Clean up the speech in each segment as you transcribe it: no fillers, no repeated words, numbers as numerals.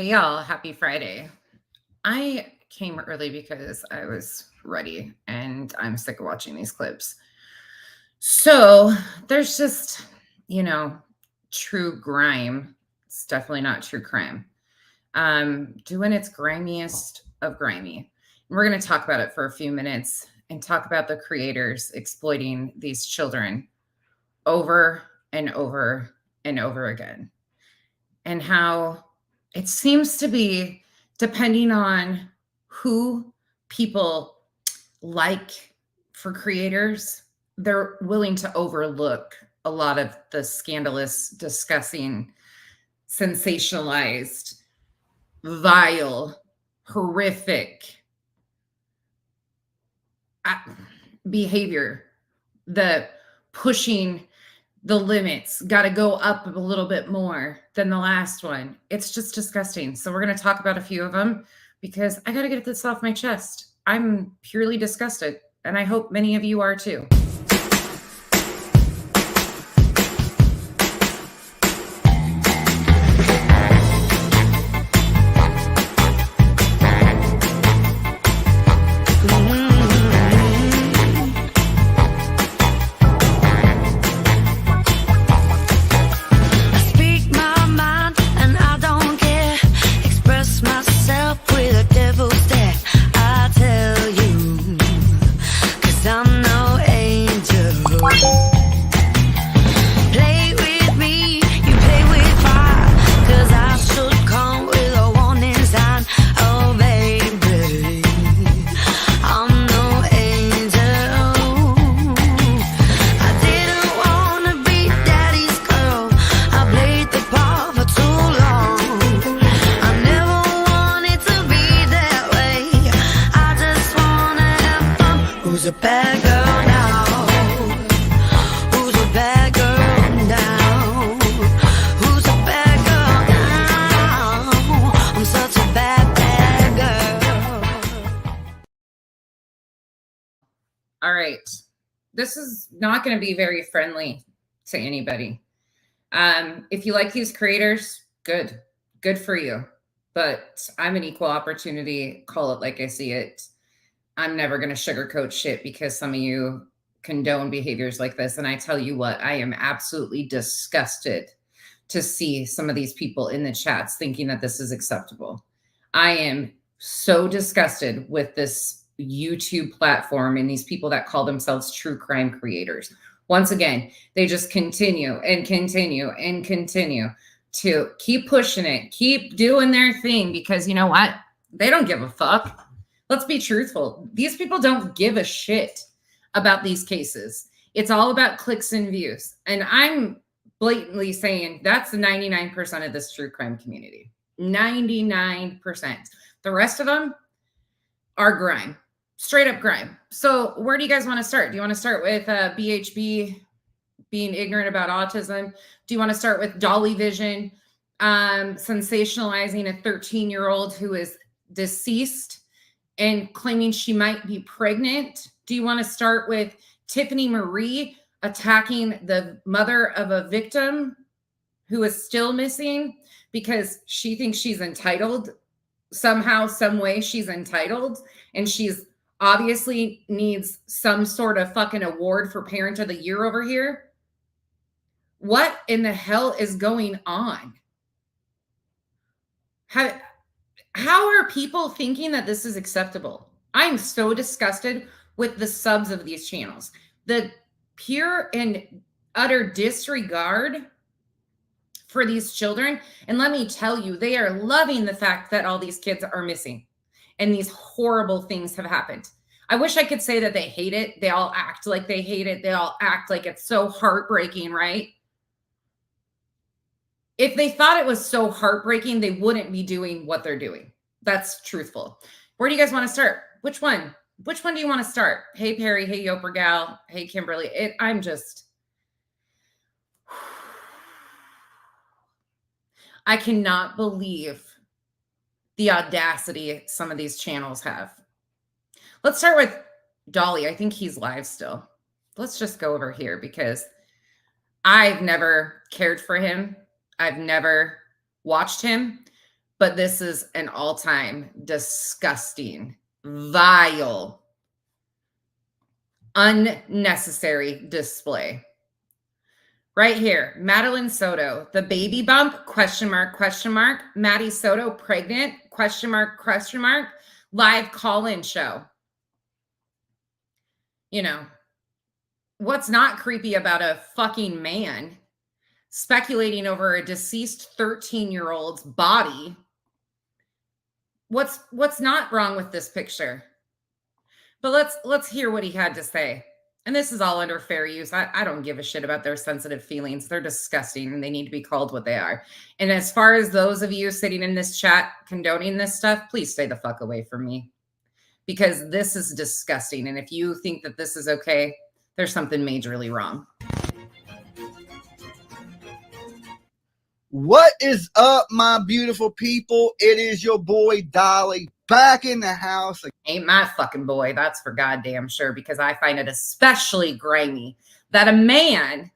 Hey y'all, happy Friday. I came early because I was ready and I'm sick of watching these clips. So there's just, you know, true grime. It's definitely not true crime. Doing its grimiest of grimy. And we're going to talk about it for a few minutes and talk about the creators exploiting these children over and over and over again, and how it seems to be, depending on who people like for creators, they're willing to overlook a lot of the scandalous, disgusting, sensationalized, vile, horrific uh, behavior, the pushing the limits, got to go up a little bit more than the last one. It's just disgusting. So we're going to talk about a few of them because I got to get this off my chest. I'm purely disgusted, and I hope many of you are too. All right. This is not going to be very friendly to anybody. If you like these creators, good. Good for you. But I'm an equal opportunity, call it like I see it. I'm never going to sugarcoat shit because some of you condone behaviors like this. And I tell you what, I am absolutely disgusted to see some of these people in the chats thinking that this is acceptable. I am so disgusted with this YouTube platform and these people that call themselves true crime creators. Once again, they just continue and continue and continue to keep pushing it, keep doing their thing, because you know what? They don't give a fuck. Let's be truthful. These people don't give a shit about these cases. It's all about clicks and views. And I'm blatantly saying that's the 99% of this true crime community. 99%. The rest of them are grime. Straight up grime. So where do you guys want to start? Do you want to start with BHB being ignorant about autism? Do you want to start with Dolly Vision sensationalizing a 13-year-old who is deceased and claiming she might be pregnant? Do you want to start with Tiffany Marie attacking the mother of a victim who is still missing because she thinks she's entitled? Somehow, some way she's entitled, and she's obviously needs some sort of fucking award for Parent of the Year over here. What in the hell is going on? How are people thinking that this is acceptable? I'm so disgusted with the subs of these channels. The pure and utter disregard for these children. And let me tell you, they are loving the fact that all these kids are missing and these horrible things have happened. I wish I could say that they hate it. They all act like they hate it. They all act like it's so heartbreaking, right? If they thought it was so heartbreaking, they wouldn't be doing what they're doing. That's truthful. Where do you guys want to start? Which one? Which one do you want to start? Hey, Perry. Hey, Yoper Gal. Hey, Kimberly. I'm just... I cannot believe the audacity some of these channels have. Let's start with Dolly. I think he's live still. Let's just go over here because I've never cared for him. I've never watched him. But this is an all-time disgusting, vile, unnecessary display. Right here, Madeline Soto, the baby bump, question mark, Maddie Soto, pregnant, question mark, live call-in show. You know, what's not creepy about a fucking man speculating over a deceased 13-year-old's body? What's not wrong with this picture? But let's hear what he had to say. And this is all under fair use. I don't give a shit about their sensitive feelings. They're disgusting and they need to be called what they are. And as far as those of you sitting in this chat condoning this stuff, please stay the fuck away from me, because this is disgusting. And if you think that this is okay, there's something majorly wrong. What is up, my beautiful people? It is your boy Dolly back in the house. Ain't my fucking boy, that's for goddamn sure, because I find it especially grimy that a man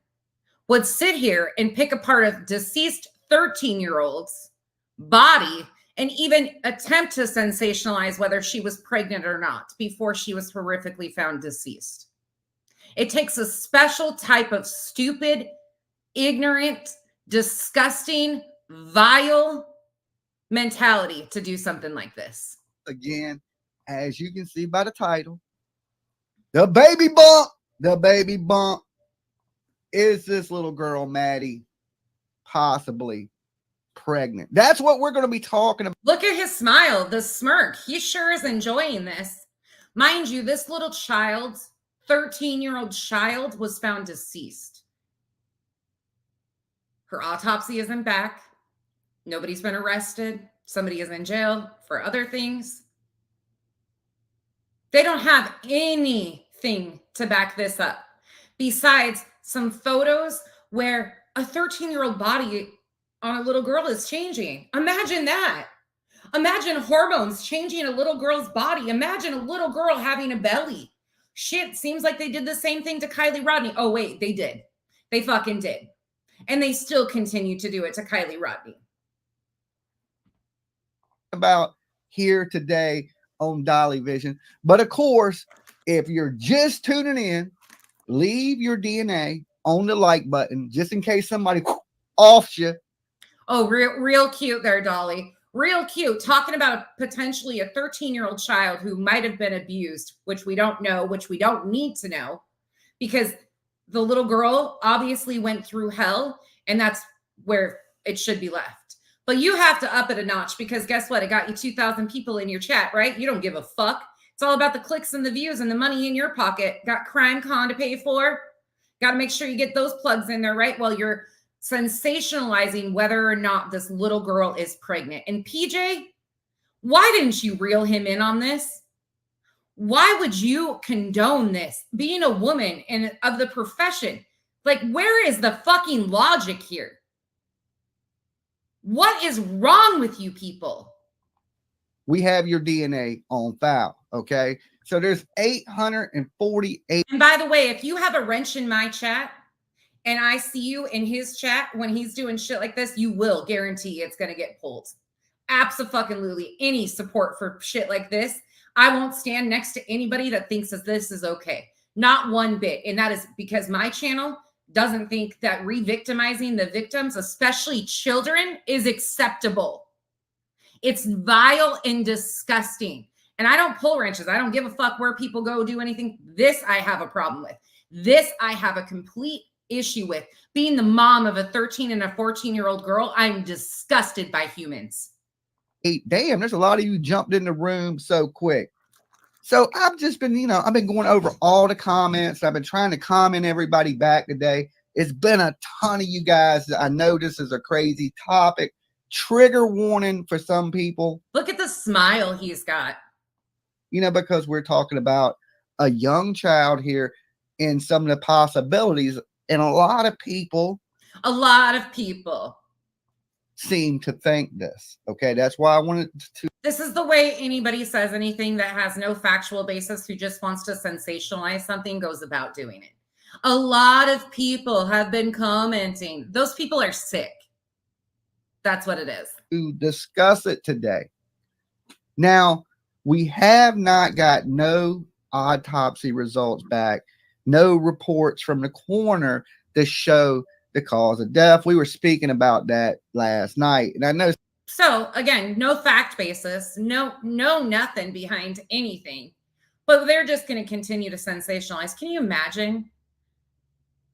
would sit here and pick apart a deceased 13-year-old's body and even attempt to sensationalize whether she was pregnant or not before she was horrifically found deceased. It takes a special type of stupid, ignorant, disgusting, vile mentality to do something like this. Again, as you can see by the title, the baby bump. Is this little girl, Maddie, possibly pregnant? That's what we're going to be talking about. Look at his smile, the smirk. He sure is enjoying this. Mind you, this little child, 13-year-old child, was found deceased. Her autopsy isn't back. Nobody's been arrested. Somebody is in jail for other things. They don't have anything to back this up besides some photos where a 13-year-old body on a little girl is changing. Imagine that. Imagine hormones changing a little girl's body. Imagine a little girl having a belly. Shit, seems like they did the same thing to Kylie Rodney. Oh, wait, they did. They fucking did. And they still continue to do it to Kylie Rodney. About here today on Dolly Vision. But of course, if you're just tuning in, leave your DNA on the like button just in case somebody offs you. Oh, real cute there, Dolly. Real cute. Talking about potentially a 13-year-old child who might have been abused, which we don't know, which we don't need to know, because the little girl obviously went through hell, and that's where it should be left. But you have to up it a notch, because guess what? It got you 2,000 people in your chat, right? You don't give a fuck. It's all about the clicks and the views and the money in your pocket. Got Crime Con to pay for. Got to make sure you get those plugs in there, right? While you're sensationalizing whether or not this little girl is pregnant. And PJ, why didn't you reel him in on this? Why would you condone this? Being a woman and of the profession, like, where is the fucking logic here? What is wrong with you people? We have your DNA on file, okay? So there's 848. And by the way, if you have a wrench in my chat and I see you in his chat when he's doing shit like this, you will guarantee it's going to get pulled. Abso-fucking-lutely. Any support for shit like this, I won't stand next to anybody that thinks that this is okay. Not one bit. And that is because my channel doesn't think that re-victimizing the victims, especially children, is acceptable. It's vile and disgusting. And I don't pull wrenches. I don't give a fuck where people go do anything. This I have a problem with. This I have a complete issue with. Being the mom of a 13 and a 14-year-old girl, I'm disgusted by humans. Hey, damn, there's a lot of you jumped in the room so quick. So I've just been, I've been going over all the comments. I've been trying to comment everybody back today. It's been a ton of you guys. I know this is a crazy topic. Trigger warning for some people. Look at the smile he's got. Because we're talking about a young child here and some of the possibilities. And a lot of people seem to think this. Okay, that's why I wanted to. This is the way anybody says anything that has no factual basis, who just wants to sensationalize something, goes about doing it. A lot of people have been commenting. Those people are sick. That's what it is. To discuss it today. Now, we have not got no autopsy results back, no reports from the coroner to show the cause of death. We were speaking about that last night, and I know. So again, no fact basis, no nothing behind anything, but they're just going to continue to sensationalize. Can you imagine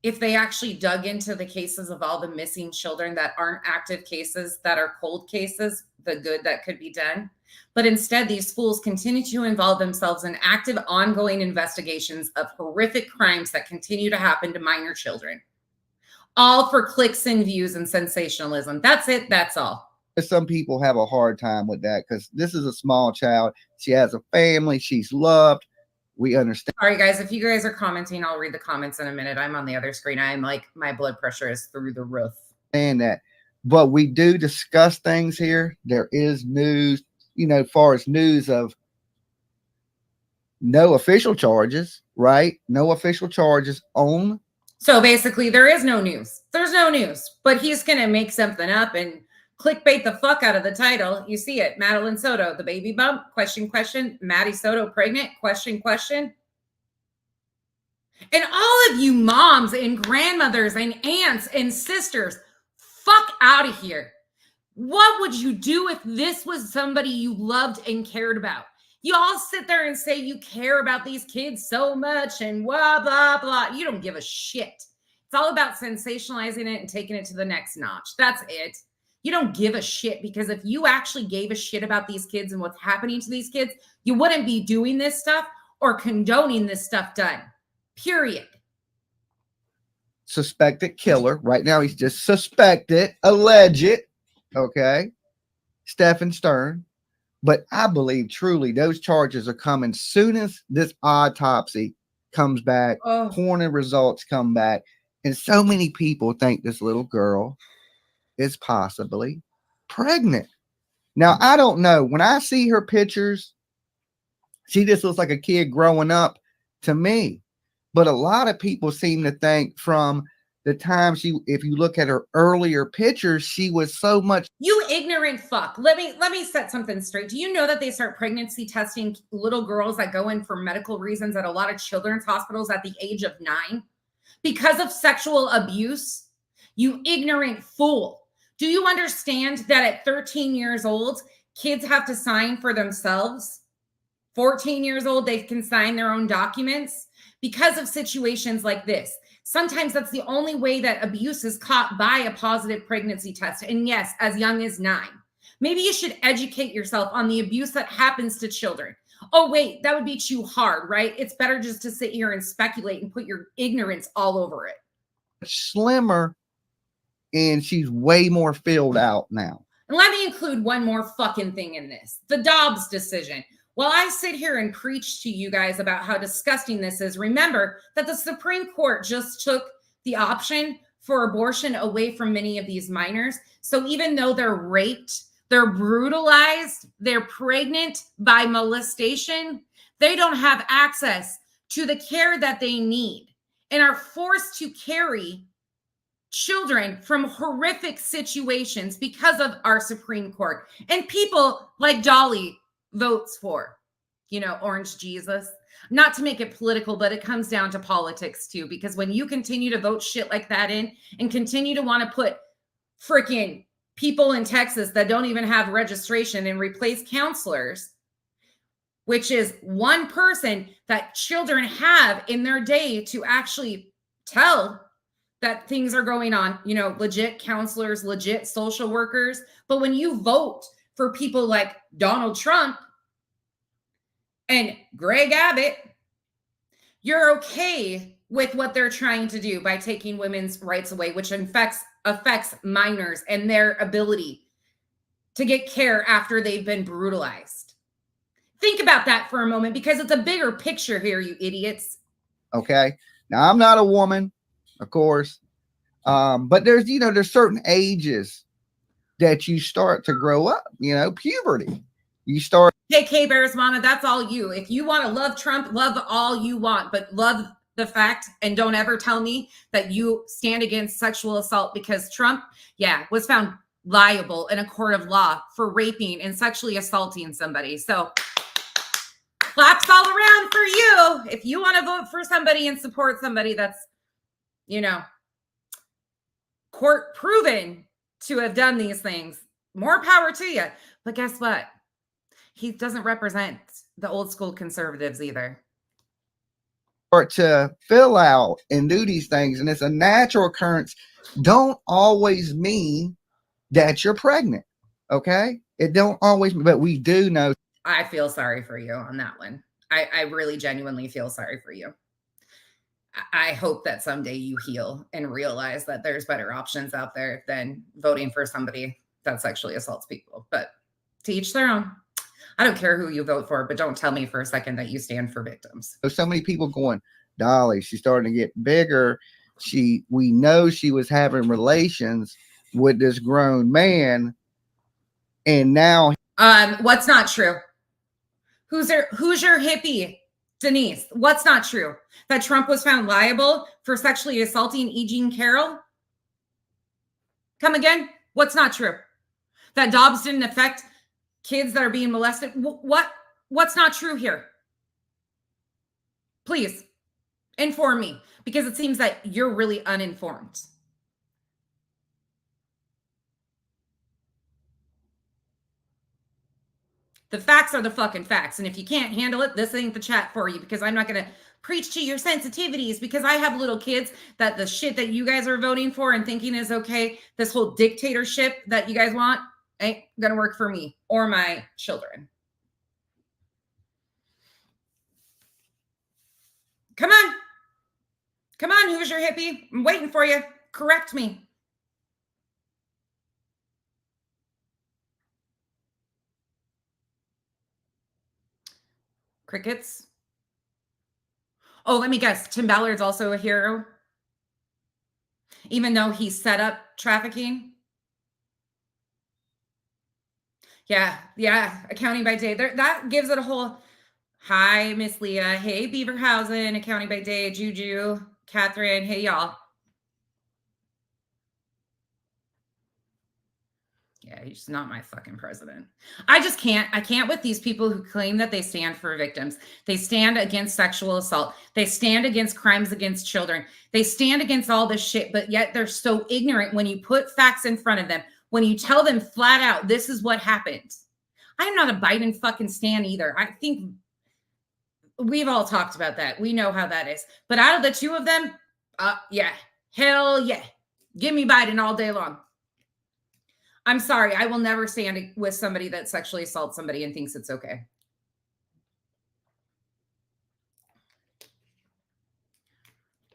if they actually dug into the cases of all the missing children that aren't active cases, that are cold cases, the good that could be done? But instead, these fools continue to involve themselves in active, ongoing investigations of horrific crimes that continue to happen to minor children, all for clicks and views and sensationalism. That's it. That's all. Some people have a hard time with that because this is a small child. She has a family. She's loved. We understand. All right, guys, if you guys are commenting, I'll read the comments in a minute. I'm on the other screen. I'm like, my blood pressure is through the roof. And that, but we do discuss things here. There is news, as far as news of no official charges, right? No official charges on. So basically, there is no news. There's no news, but he's going to make something up and clickbait the fuck out of the title. You see it. Madeline Soto, the baby bump, question. Maddie Soto, pregnant, question. And all of you moms and grandmothers and aunts and sisters, fuck out of here. What would you do if this was somebody you loved and cared about? You all sit there and say you care about these kids so much and blah, blah, blah. You don't give a shit. It's all about sensationalizing it and taking it to the next notch. That's it. You don't give a shit, because if you actually gave a shit about these kids and what's happening to these kids, you wouldn't be doing this stuff or condoning this stuff done. Period. Suspected killer. Right now, he's just suspected, alleged. Okay. Stephen Stern. But I believe truly those charges are coming soon as this autopsy comes back, coroner results come back. And so many people think this little girl is possibly pregnant. Now, I don't know. When I see her pictures, she just looks like a kid growing up to me. But a lot of people seem to think from the time if you look at her earlier pictures, she was so much. You ignorant fuck. Let me set something straight. Do you know that they start pregnancy testing little girls that go in for medical reasons at a lot of children's hospitals at the age of 9 because of sexual abuse? You ignorant fool. Do you understand that at 13 years old, kids have to sign for themselves? 14 years old, they can sign their own documents because of situations like this. Sometimes that's the only way that abuse is caught, by a positive pregnancy test. And yes, as young as 9. Maybe you should educate yourself on the abuse that happens to children. Oh, wait, that would be too hard, right? It's better just to sit here and speculate and put your ignorance all over it. Slimmer, and she's way more filled out now. And let me include one more fucking thing in this. The Dobbs decision. While I sit here and preach to you guys about how disgusting this is, remember that the Supreme Court just took the option for abortion away from many of these minors. So even though they're raped, they're brutalized, they're pregnant by molestation, they don't have access to the care that they need and are forced to carry children from horrific situations because of our Supreme Court. And people like Dolly votes for, Orange Jesus. Not to make it political, but it comes down to politics too, because when you continue to vote shit like that in and continue to want to put freaking people in Texas that don't even have registration and replace counselors, which is one person that children have in their day to actually tell that things are going on, legit counselors, legit social workers. But when you vote for people like Donald Trump and Greg Abbott, you're okay with what they're trying to do by taking women's rights away, which affects minors and their ability to get care after they've been brutalized. Think about that for a moment, because it's a bigger picture here, you idiots. Okay. Now, I'm not a woman, of course. But there's certain ages that you start to grow up, puberty. You start. JK Bears Mama, that's all you. If you want to love Trump, love all you want, but love the fact, and don't ever tell me that you stand against sexual assault, because Trump, was found liable in a court of law for raping and sexually assaulting somebody. So claps all around for you. If you want to vote for somebody and support somebody that's, you know, court proven to have done these things, more power to you. But guess what? He doesn't represent the old school conservatives either. Or to fill out and do these things, and it's a natural occurrence, don't always mean that you're pregnant. Okay? It don't always, but we do know. I feel sorry for you on that one. I really genuinely feel sorry for you. I hope that someday you heal and realize that there's better options out there than voting for somebody that sexually assaults people. But to each their own. I don't care who you vote for, but don't tell me for a second that you stand for victims. So many people going, Dolly, she's starting to get bigger. We know she was having relations with this grown man, and now what's not true? Who's your hippie, Denise? What's not true? That Trump was found liable for sexually assaulting E. Jean Carroll? Come again? What's not true? That Dobbs didn't affect kids that are being molested? What's not true here? Please inform me, because it seems that you're really uninformed. The facts are the fucking facts. And if you can't handle it, this ain't the chat for you, because I'm not going to preach to your sensitivities, because I have little kids that the shit that you guys are voting for and thinking is okay, this whole dictatorship that you guys want, ain't going to work for me or my children. Come on. Come on, who's your hippie? I'm waiting for you. Correct me. Crickets. Oh, let me guess. Tim Ballard's also a hero, even though he set up trafficking. Yeah. Accounting by day. That gives it a whole. Hi, Miss Leah. Hey, Beaverhausen. Accounting by day. Juju. Catherine. Hey, y'all. Yeah, he's not my fucking president. I can't with these people who claim that they stand for victims. They stand against sexual assault. They stand against crimes against children. They stand against all this shit, but yet they're so ignorant when you put facts in front of them. When you tell them flat out, this is what happened. I'm not a Biden fucking stan either. I think we've all talked about that. We know how that is. But out of the two of them, yeah, hell yeah. Give me Biden all day long. I'm sorry. I will never stand with somebody that sexually assaults somebody and thinks it's okay.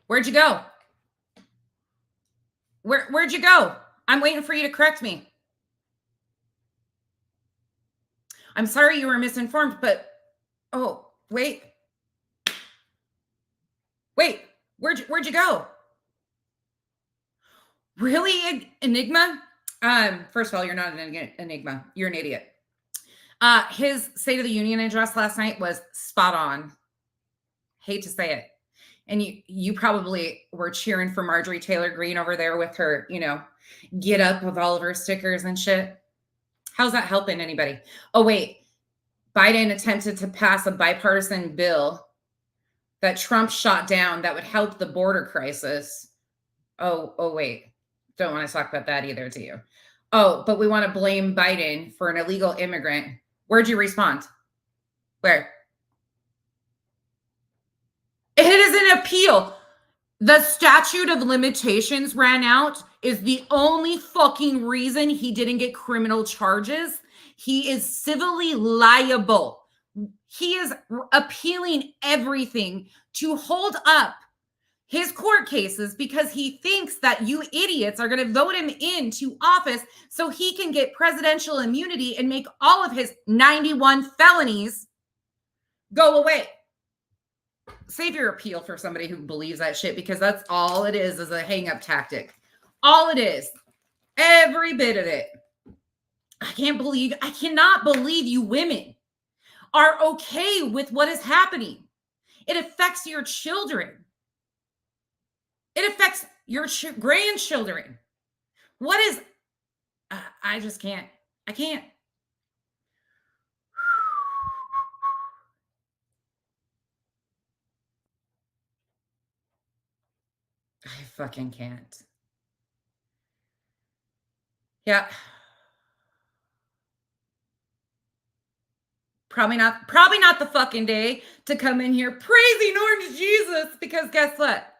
Where'd you go? Where'd you go? I'm waiting for you to correct me. I'm sorry you were misinformed, but oh, wait. Where'd you go? Really, Enigma? First of all, you're not an enigma. You're an idiot. His State of the Union address last night was spot on. Hate to say it. And you probably were cheering for Marjorie Taylor Greene over there with her, get up with all of her stickers and shit. How's that helping anybody? Oh, wait. Biden attempted to pass a bipartisan bill that Trump shot down that would help the border crisis. Oh, wait. Don't want to talk about that either, do you? Oh, but we want to blame Biden for an illegal immigrant. Where'd you respond? Where? It is an appeal. The statute of limitations ran out is the only fucking reason he didn't get criminal charges. He is civilly liable. He is appealing everything to hold up his court cases because he thinks that you idiots are going to vote him into office so he can get presidential immunity and make all of his 91 felonies go away. Save your appeal for somebody who believes that shit, because that's all it is a hang-up tactic. All it is. Every bit of it. I cannot believe you women are okay with what is happening. It affects your children. It affects your grandchildren. What is I just can't. I can't. I fucking can't. Yeah. Probably not the fucking day to come in here praising Orange Jesus, because guess what?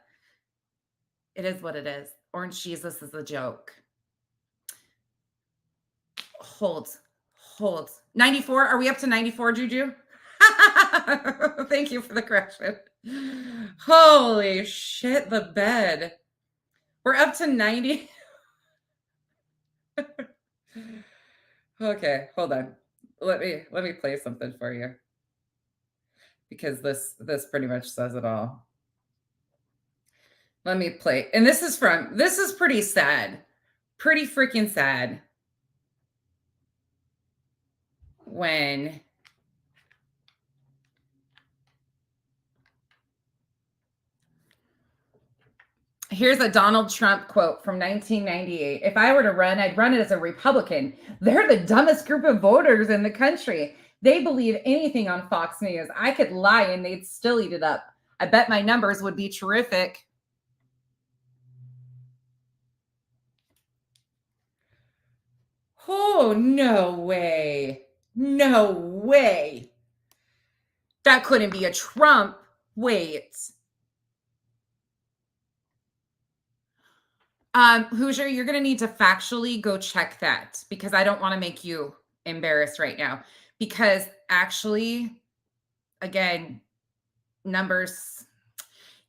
It is what it is. Orange Jesus is a joke. Hold. 94. Are we up to 94, Juju? Thank you for the correction. Holy shit, the bed. We're up to 90. Okay, hold on. Let me play something for you. Because this pretty much says it all. Let me play. And this is pretty sad. Pretty freaking sad. When here's a Donald Trump quote from 1998. If I were to run, I'd run it as a Republican. They're the dumbest group of voters in the country. They believe anything on Fox News. I could lie and they'd still eat it up. I bet my numbers would be terrific. Oh, no way. No way. That couldn't be a Trump. Wait. Hoosier, you're going to need to factually go check that, because I don't want to make you embarrassed right now. Because actually, again, numbers,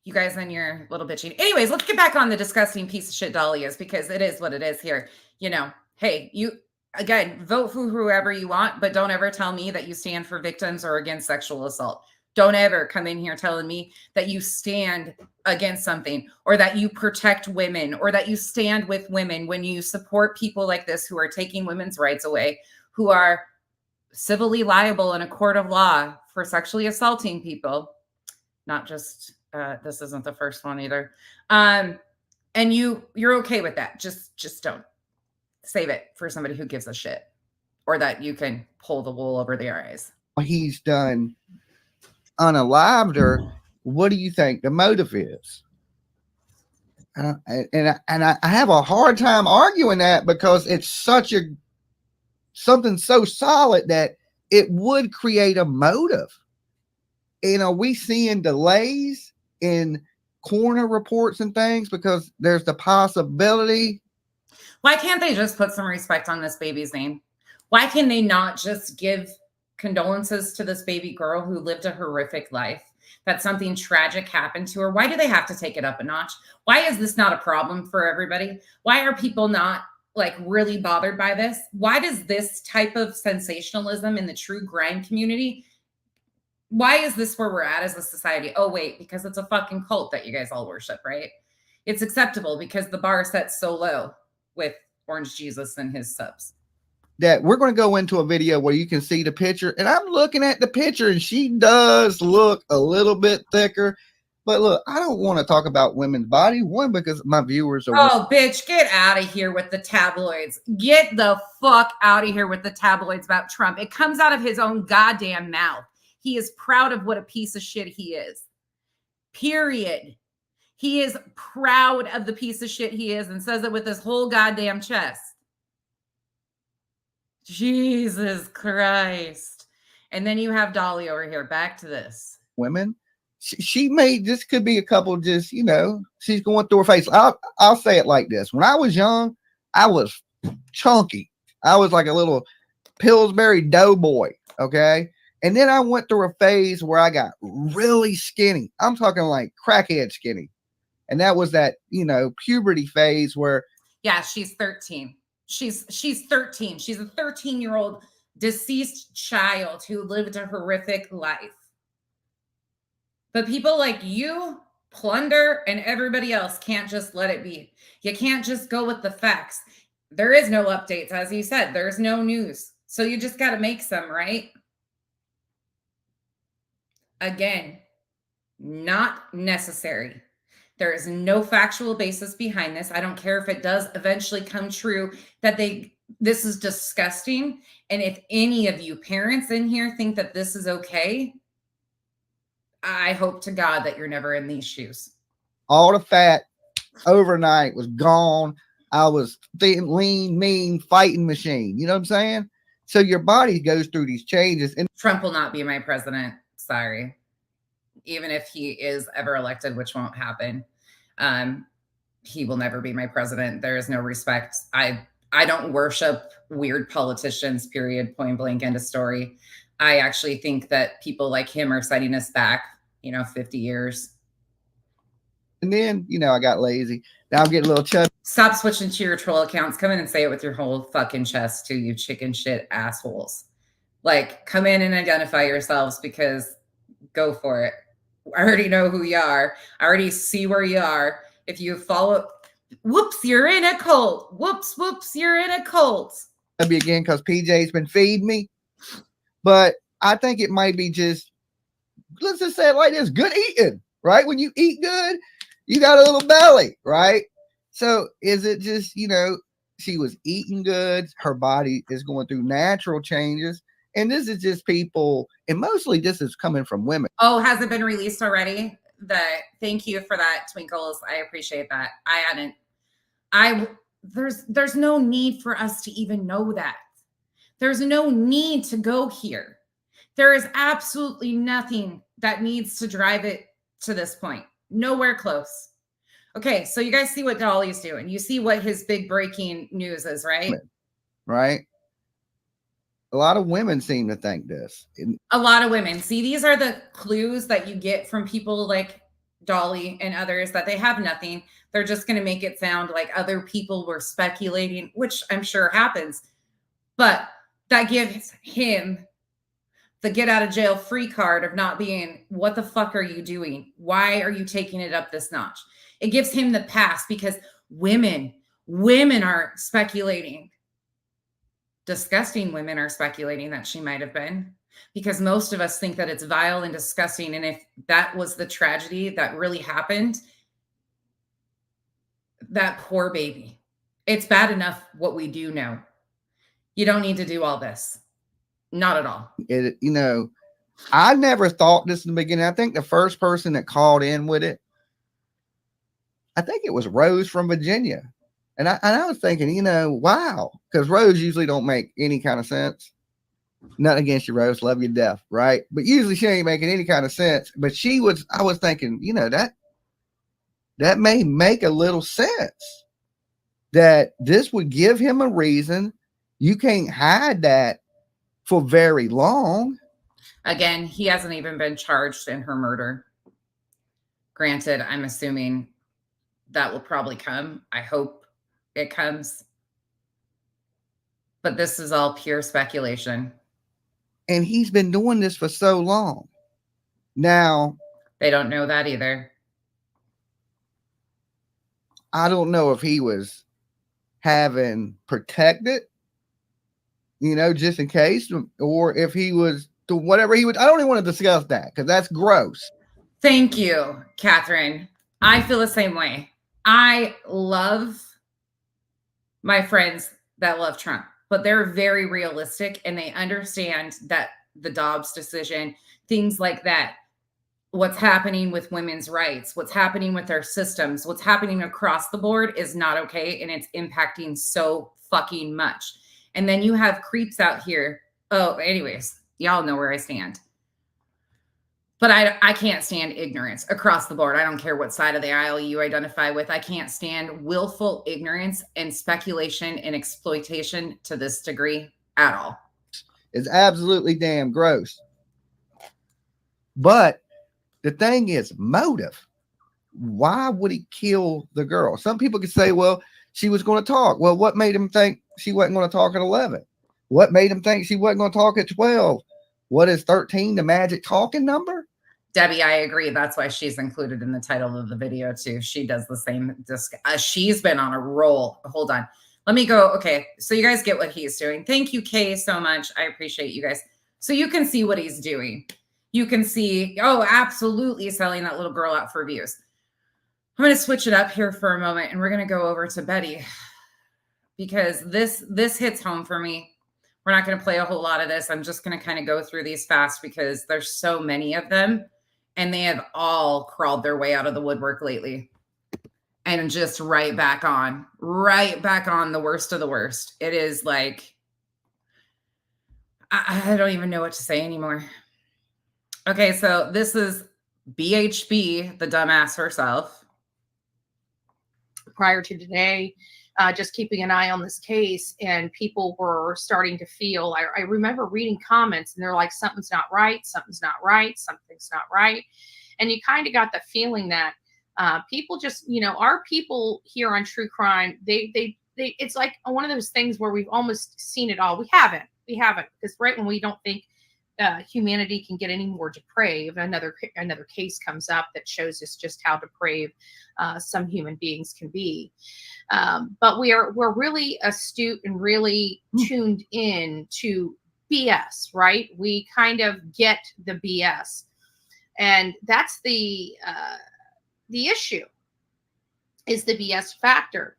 you guys and your little bitching. Anyways, let's get back on the disgusting piece of shit Dolly is, because it is what it is here. You know, hey, you, again, vote for whoever you want, but don't ever tell me that you stand for victims or against sexual assault. Don't ever come in here telling me that you stand against something, or that you protect women, or that you stand with women, when you support people like this who are taking women's rights away, who are civilly liable in a court of law for sexually assaulting people. Not just, this isn't the first one either. And you're okay with that. Just don't. Save it for somebody who gives a shit, or that you can pull the wool over their eyes. He's done unalived her. What do you think the motive is? And I have a hard time arguing that, because it's something so solid that it would create a motive. And are we seeing delays in coroner reports and things because there's the possibility? Why can't they just put some respect on this baby's name? Why can they not just give condolences to this baby girl who lived a horrific life, that something tragic happened to her? Why do they have to take it up a notch? Why is this not a problem for everybody? Why are people not like really bothered by this? Why does this type of sensationalism in the true grime community, why is this where we're at as a society? Oh, wait, because it's a fucking cult that you guys all worship, right? It's acceptable because the bar is set so low with Orange Jesus and his subs. That we're going to go into a video where you can see the picture, and I'm looking at the picture, and she does look a little bit thicker. But look, I don't want to talk about women's body. One, because my viewers are. Oh, bitch, get out of here with the tabloids. Get the fuck out of here with the tabloids about Trump. It comes out of his own goddamn mouth. He is proud of what a piece of shit he is. Period. He is proud of the piece of shit he is, and says it with his whole goddamn chest. Jesus Christ. And then you have Dolly over here. Back to this. Women. She made, this could be a couple just, you know, she's going through her face. I'll say it like this. When I was young, I was chunky. I was like a little Pillsbury doughboy. Okay. And then I went through a phase where I got really skinny. I'm talking like crackhead skinny. And that was that, you know, puberty phase where. Yeah, she's 13. She's 13. She's a 13-year-old deceased child who lived a horrific life. But people like you, Plunder, and everybody else can't just let it be. You can't just go with the facts. There is no updates, as you said. There's no news. So you just got to make some, right? Again, not necessary. There is no factual basis behind this. I don't care if it does eventually come true that they This is disgusting. And if any of you parents in here think that this is okay, I hope to God that you're never in these shoes. All the fat overnight was gone. I was thin, lean, mean, fighting machine. You know what I'm saying? So your body goes through these changes. And Trump will not be my president. Sorry. Even if he is ever elected, which won't happen. He will never be my president. There is no respect. I don't worship weird politicians, period, point blank, end of story. I actually think that people like him are setting us back, 50 years. And then, I got lazy. Now I'm getting a little chubby. Stop switching to your troll accounts. Come in and say it with your whole fucking chest too, you chicken shit assholes. Like, come in and identify yourselves, because go for it. I already know who you are. I already see where you are. If you follow, whoops, you're in a cult. Whoops, you're in a cult. Again, because PJ's been feeding me. But I think it might be just, let's just say it like this, good eating, right? When you eat good, you got a little belly, right? So is it just, she was eating good, her body is going through natural changes, and this is just people, and mostly this is coming from women. Oh, has it been released already? Thank you for that, Twinkles. I appreciate that. There's no need for us to even know that. There's no need to go here. There is absolutely nothing that needs to drive it to this point. Nowhere close. Okay, so you guys see what Dolly's doing. You see what his big breaking news is, right? Right. A lot of women seem to think this. A lot of women. See, these are the clues that you get from people like Dolly and others, that they have nothing. They're just going to make it sound like other people were speculating, which I'm sure happens. But that gives him the get out of jail free card of not being, what the fuck are you doing? Why are you taking it up this notch? It gives him the pass, because women are speculating. Disgusting women are speculating that she might have been, because most of us think that it's vile and disgusting. And if that was the tragedy that really happened, that poor baby, it's bad enough what we do know. You don't need to do all this. Not at all. I never thought this in the beginning. I think the first person that called in with it, I think it was Rose from Virginia. And I was thinking, wow, because Rose usually don't make any kind of sense. Nothing against you, Rose. Love you to death, right? But usually she ain't making any kind of sense. But I was thinking, that may make a little sense. That this would give him a reason. You can't hide that for very long. Again, he hasn't even been charged in her murder. Granted, I'm assuming that will probably come. I hope it comes. But this is all pure speculation. And he's been doing this for so long. Now, they don't know that either. I don't know if he was having protected, just in case, or if he was doing whatever he was. I don't even want to discuss that, because that's gross. Thank you, Catherine. I feel the same way. I love my friends that love Trump, but they're very realistic, and they understand that the Dobbs decision, things like that, what's happening with women's rights, what's happening with our systems, what's happening across the board is not okay. And it's impacting so fucking much. And then you have creeps out here. Oh, anyways, y'all know where I stand. But I can't stand ignorance across the board. I don't care what side of the aisle you identify with. I can't stand willful ignorance and speculation and exploitation to this degree at all. It's absolutely damn gross. But the thing is motive. Why would he kill the girl? Some people could say, well, she was going to talk. Well, what made him think she wasn't going to talk at 11? What made him think she wasn't going to talk at 12? What is 13, the magic talking number? Debbie, I agree. That's why she's included in the title of the video too. She does the same. She's been on a roll. Hold on. Let me go. Okay. So you guys get what he's doing. Thank you, Kay, so much. I appreciate you guys. So you can see what he's doing. You can see, oh, absolutely selling that little girl out for views. I'm going to switch it up here for a moment, and we're going to go over to Betty. because this hits home for me. We're not going to play a whole lot of this. I'm just going to kind of go through these fast because there's so many of them, and they have all crawled their way out of the woodwork lately. And just right back on the worst of the worst. It is like, I don't even know what to say anymore. Okay, so this is BHB, the dumbass herself. Prior to today, just keeping an eye on this case, and people were starting to feel, I remember reading comments and they're like, something's not right, something's not right, something's not right. And you kind of got the feeling that people just, our people here on True Crime, they it's like one of those things where we've almost seen it all. We haven't, because right when we don't think humanity can get any more depraved, another case comes up that shows us just how depraved some human beings can be. But we're really astute and really tuned in to BS, right? We kind of get the BS, and that's the issue, is the BS factor.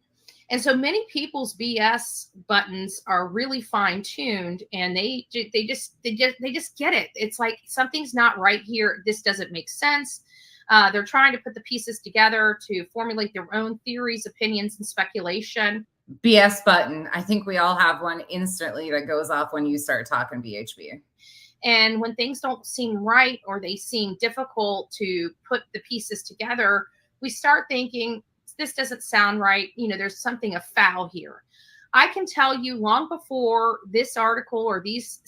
And so many people's BS buttons are really fine tuned, and they just get it. It's like, something's not right here. This doesn't make sense. They're trying to put the pieces together to formulate their own theories, opinions, and speculation. BS button. I think we all have one instantly that goes off when you start talking BHB. And when things don't seem right, or they seem difficult to put the pieces together, we start thinking, this doesn't sound right. There's something afoul here. I can tell you, long before this article or these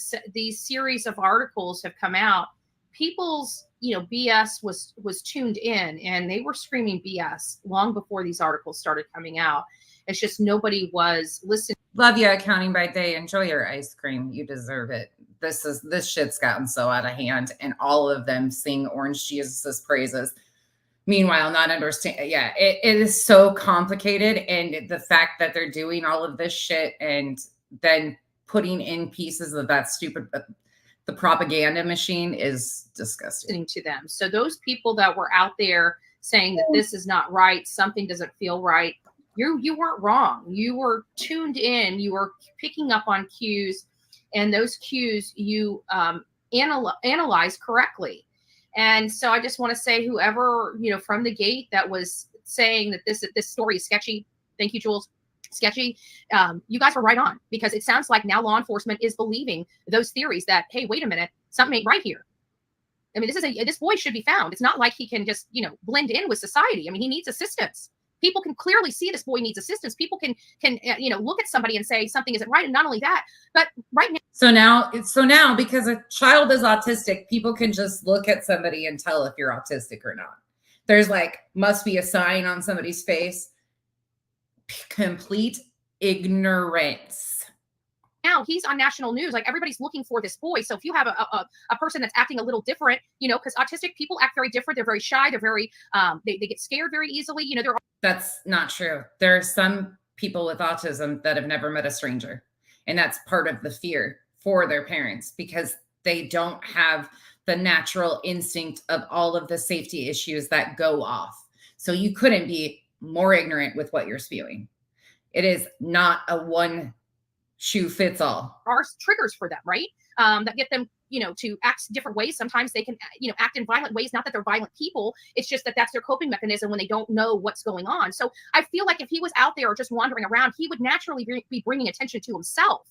series of articles have come out, people's BS was tuned in, and they were screaming BS long before these articles started coming out. It's just nobody was listening. Love you, Accounting by Day. Enjoy your ice cream. You deserve it. This shit's gotten so out of hand, and all of them sing Orange Jesus' praises. Meanwhile, not understand. Yeah, it is so complicated. And the fact that they're doing all of this shit and then putting in pieces of that stupid, the propaganda machine, is disgusting to them. So those people that were out there saying that this is not right, something doesn't feel right, you weren't wrong. You were tuned in. You were picking up on cues, and those cues you analyze correctly. And so I just want to say, whoever, from the gate that was saying that this story is sketchy, thank you, Jules, sketchy, you guys are right on, because it sounds like now law enforcement is believing those theories that, hey, wait a minute, something ain't right here. I mean, this boy should be found. It's not like he can just, blend in with society. I mean, he needs assistance. People can clearly see this boy needs assistance. People can look at somebody and say something isn't right. And not only that, but right now. So now, because a child is autistic, people can just look at somebody and tell if you're autistic or not. There's must be a sign on somebody's face. Complete ignorance. Now he's on national news. Like, everybody's looking for this boy. So if you have a person that's acting a little different, because autistic people act very different. They're very shy. They're very, they get scared very easily. That's not true. There are some people with autism that have never met a stranger. And that's part of the fear for their parents, because they don't have the natural instinct of all of the safety issues that go off. So you couldn't be more ignorant with what you're spewing. It is not a one shoe fits all. Are triggers for them, right? That get them, to act different ways. Sometimes they can, act in violent ways. Not that they're violent people. It's just that that's their coping mechanism when they don't know what's going on. So I feel like if he was out there or just wandering around, he would naturally be bringing attention to himself.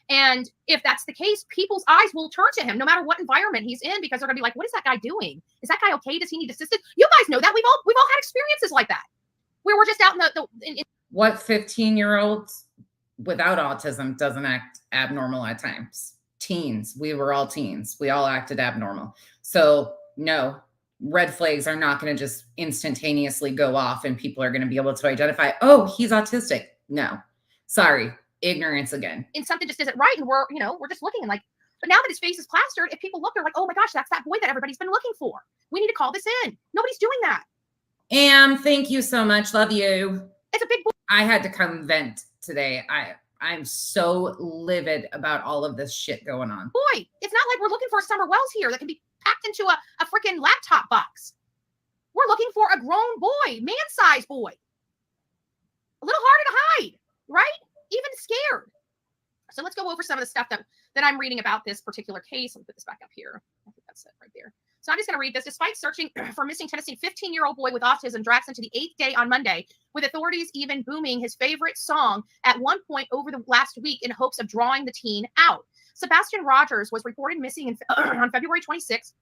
And if that's the case, people's eyes will turn to him no matter what environment he's in, because they're gonna be like, what is that guy doing? Is that guy okay? Does he need assistance? You guys know that we've all had experiences like that, where we're just out in what 15-year-olds without autism doesn't act abnormal at times? Teens. We were all teens. We all acted abnormal. So no, red flags are not going to just instantaneously go off and people are going to be able to identify, oh, he's autistic. No, sorry. Ignorance again. And something just isn't right. And we're just looking and but now that his face is plastered, if people look, they're like, oh my gosh, that's that boy that everybody's been looking for. We need to call this in. Nobody's doing that. Thank you so much. Love you. It's a big boy. I had to come vent today. I'm so livid about all of this shit going on. Boy, it's not like we're looking for a Summer Wells here that can be packed into a freaking laptop box. We're looking for a grown boy, man-sized boy. A little harder to hide, right? even scared. So let's go over some of the stuff that I'm reading about this particular case. Let me put this back up here. I think that's it right there. So I'm just going to read this. Despite searching for missing Tennessee 15-year-old boy with autism drags into the 8th day on Monday, with authorities even booming his favorite song at one point over the last week in hopes of drawing the teen out. Sebastian Rogers was reported missing on February 26th,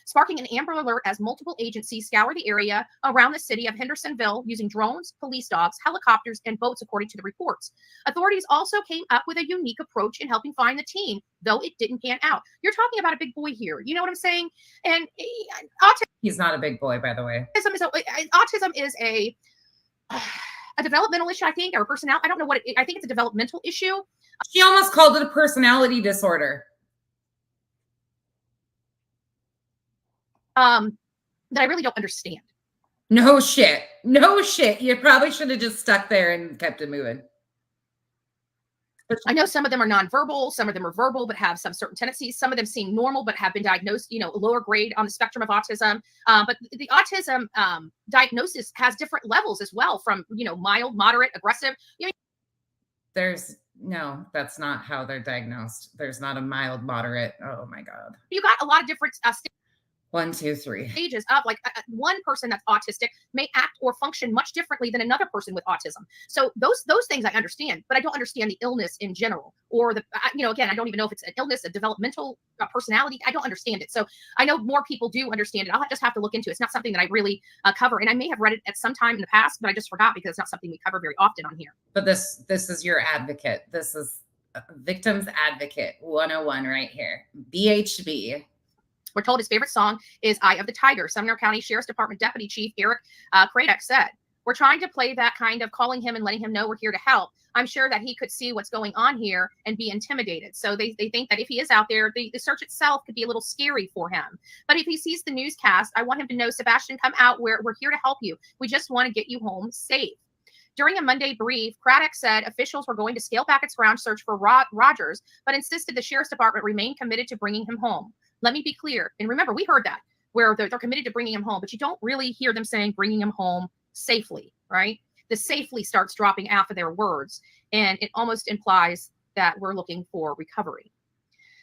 sparking an Amber Alert as multiple agencies scour the area around the city of Hendersonville using drones, police dogs, helicopters, and boats, according to the reports. Authorities also came up with a unique approach in helping find the teen, though it didn't pan out. You're talking about a big boy here. You know what I'm saying? And he's not a big boy, by the way. Autism is a developmental issue, I think, or personality. I don't know what I think it's a developmental issue. She almost called it a personality disorder. That I really don't understand. No shit. No shit. You probably should have just stuck there and kept it moving. I know some of them are nonverbal, some of them are verbal, but have some certain tendencies. Some of them seem normal, but have been diagnosed, a lower grade on the spectrum of autism. But the autism diagnosis has different levels as well, from, mild, moderate, aggressive. No, that's not how they're diagnosed. There's not a mild, moderate. Oh my God. You got a lot of different 1, 2, 3 stages of, like, one person that's autistic may act or function much differently than another person with autism. So those things I understand, but I don't understand the illness in general, or again, I don't even know if it's an illness, a developmental personality. I don't understand it. So I know more people do understand it. I'll just have to look into it. It's not something that I really cover, and I may have read it at some time in the past, but I just forgot because it's not something we cover very often on here. But this is your advocate. This is Victims Advocate 101 right here. BHB. We're told his favorite song is Eye of the Tiger. Sumner County Sheriff's Department Deputy Chief Eric Craddock said, "We're trying to play that kind of calling him and letting him know we're here to help. I'm sure that he could see what's going on here and be intimidated." So they think that if he is out there, the search itself could be a little scary for him. But if he sees the newscast, I want him to know, Sebastian, come out. We're here to help you. We just want to get you home safe. During a Monday brief, Craddock said officials were going to scale back its ground search for Rogers, but insisted the Sheriff's Department remain committed to bringing him home. Let me be clear. And remember, we heard that, where they're committed to bringing him home, but you don't really hear them saying bringing him home safely, right? The safely starts dropping after their words, and it almost implies that we're looking for recovery.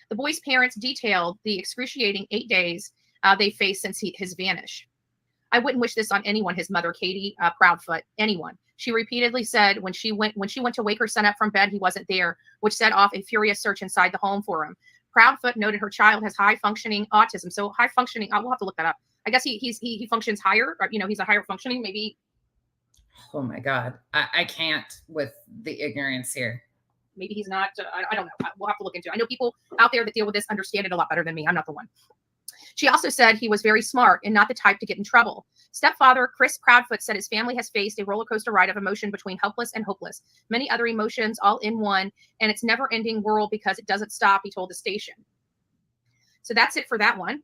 The boy's parents detailed the excruciating 8 days they faced since his vanish. "I wouldn't wish this on anyone," his mother, Katie Proudfoot, anyone. She repeatedly said when she went to wake her son up from bed, he wasn't there, which set off a furious search inside the home for him. Proudfoot noted her child has high-functioning autism. So high-functioning, we'll have to look that up. I guess he functions higher, or, he's a higher functioning, maybe. Oh my God. I can't with the ignorance here. Maybe he's not, I don't know. We'll have to look into it. I know people out there that deal with this understand it a lot better than me. I'm not the one. She also said he was very smart and not the type to get in trouble. Stepfather Chris Proudfoot said his family has faced a roller coaster ride of emotion between helpless and hopeless, many other emotions all in one, and it's never-ending whirl because it doesn't stop, he told the station. So that's it for that one.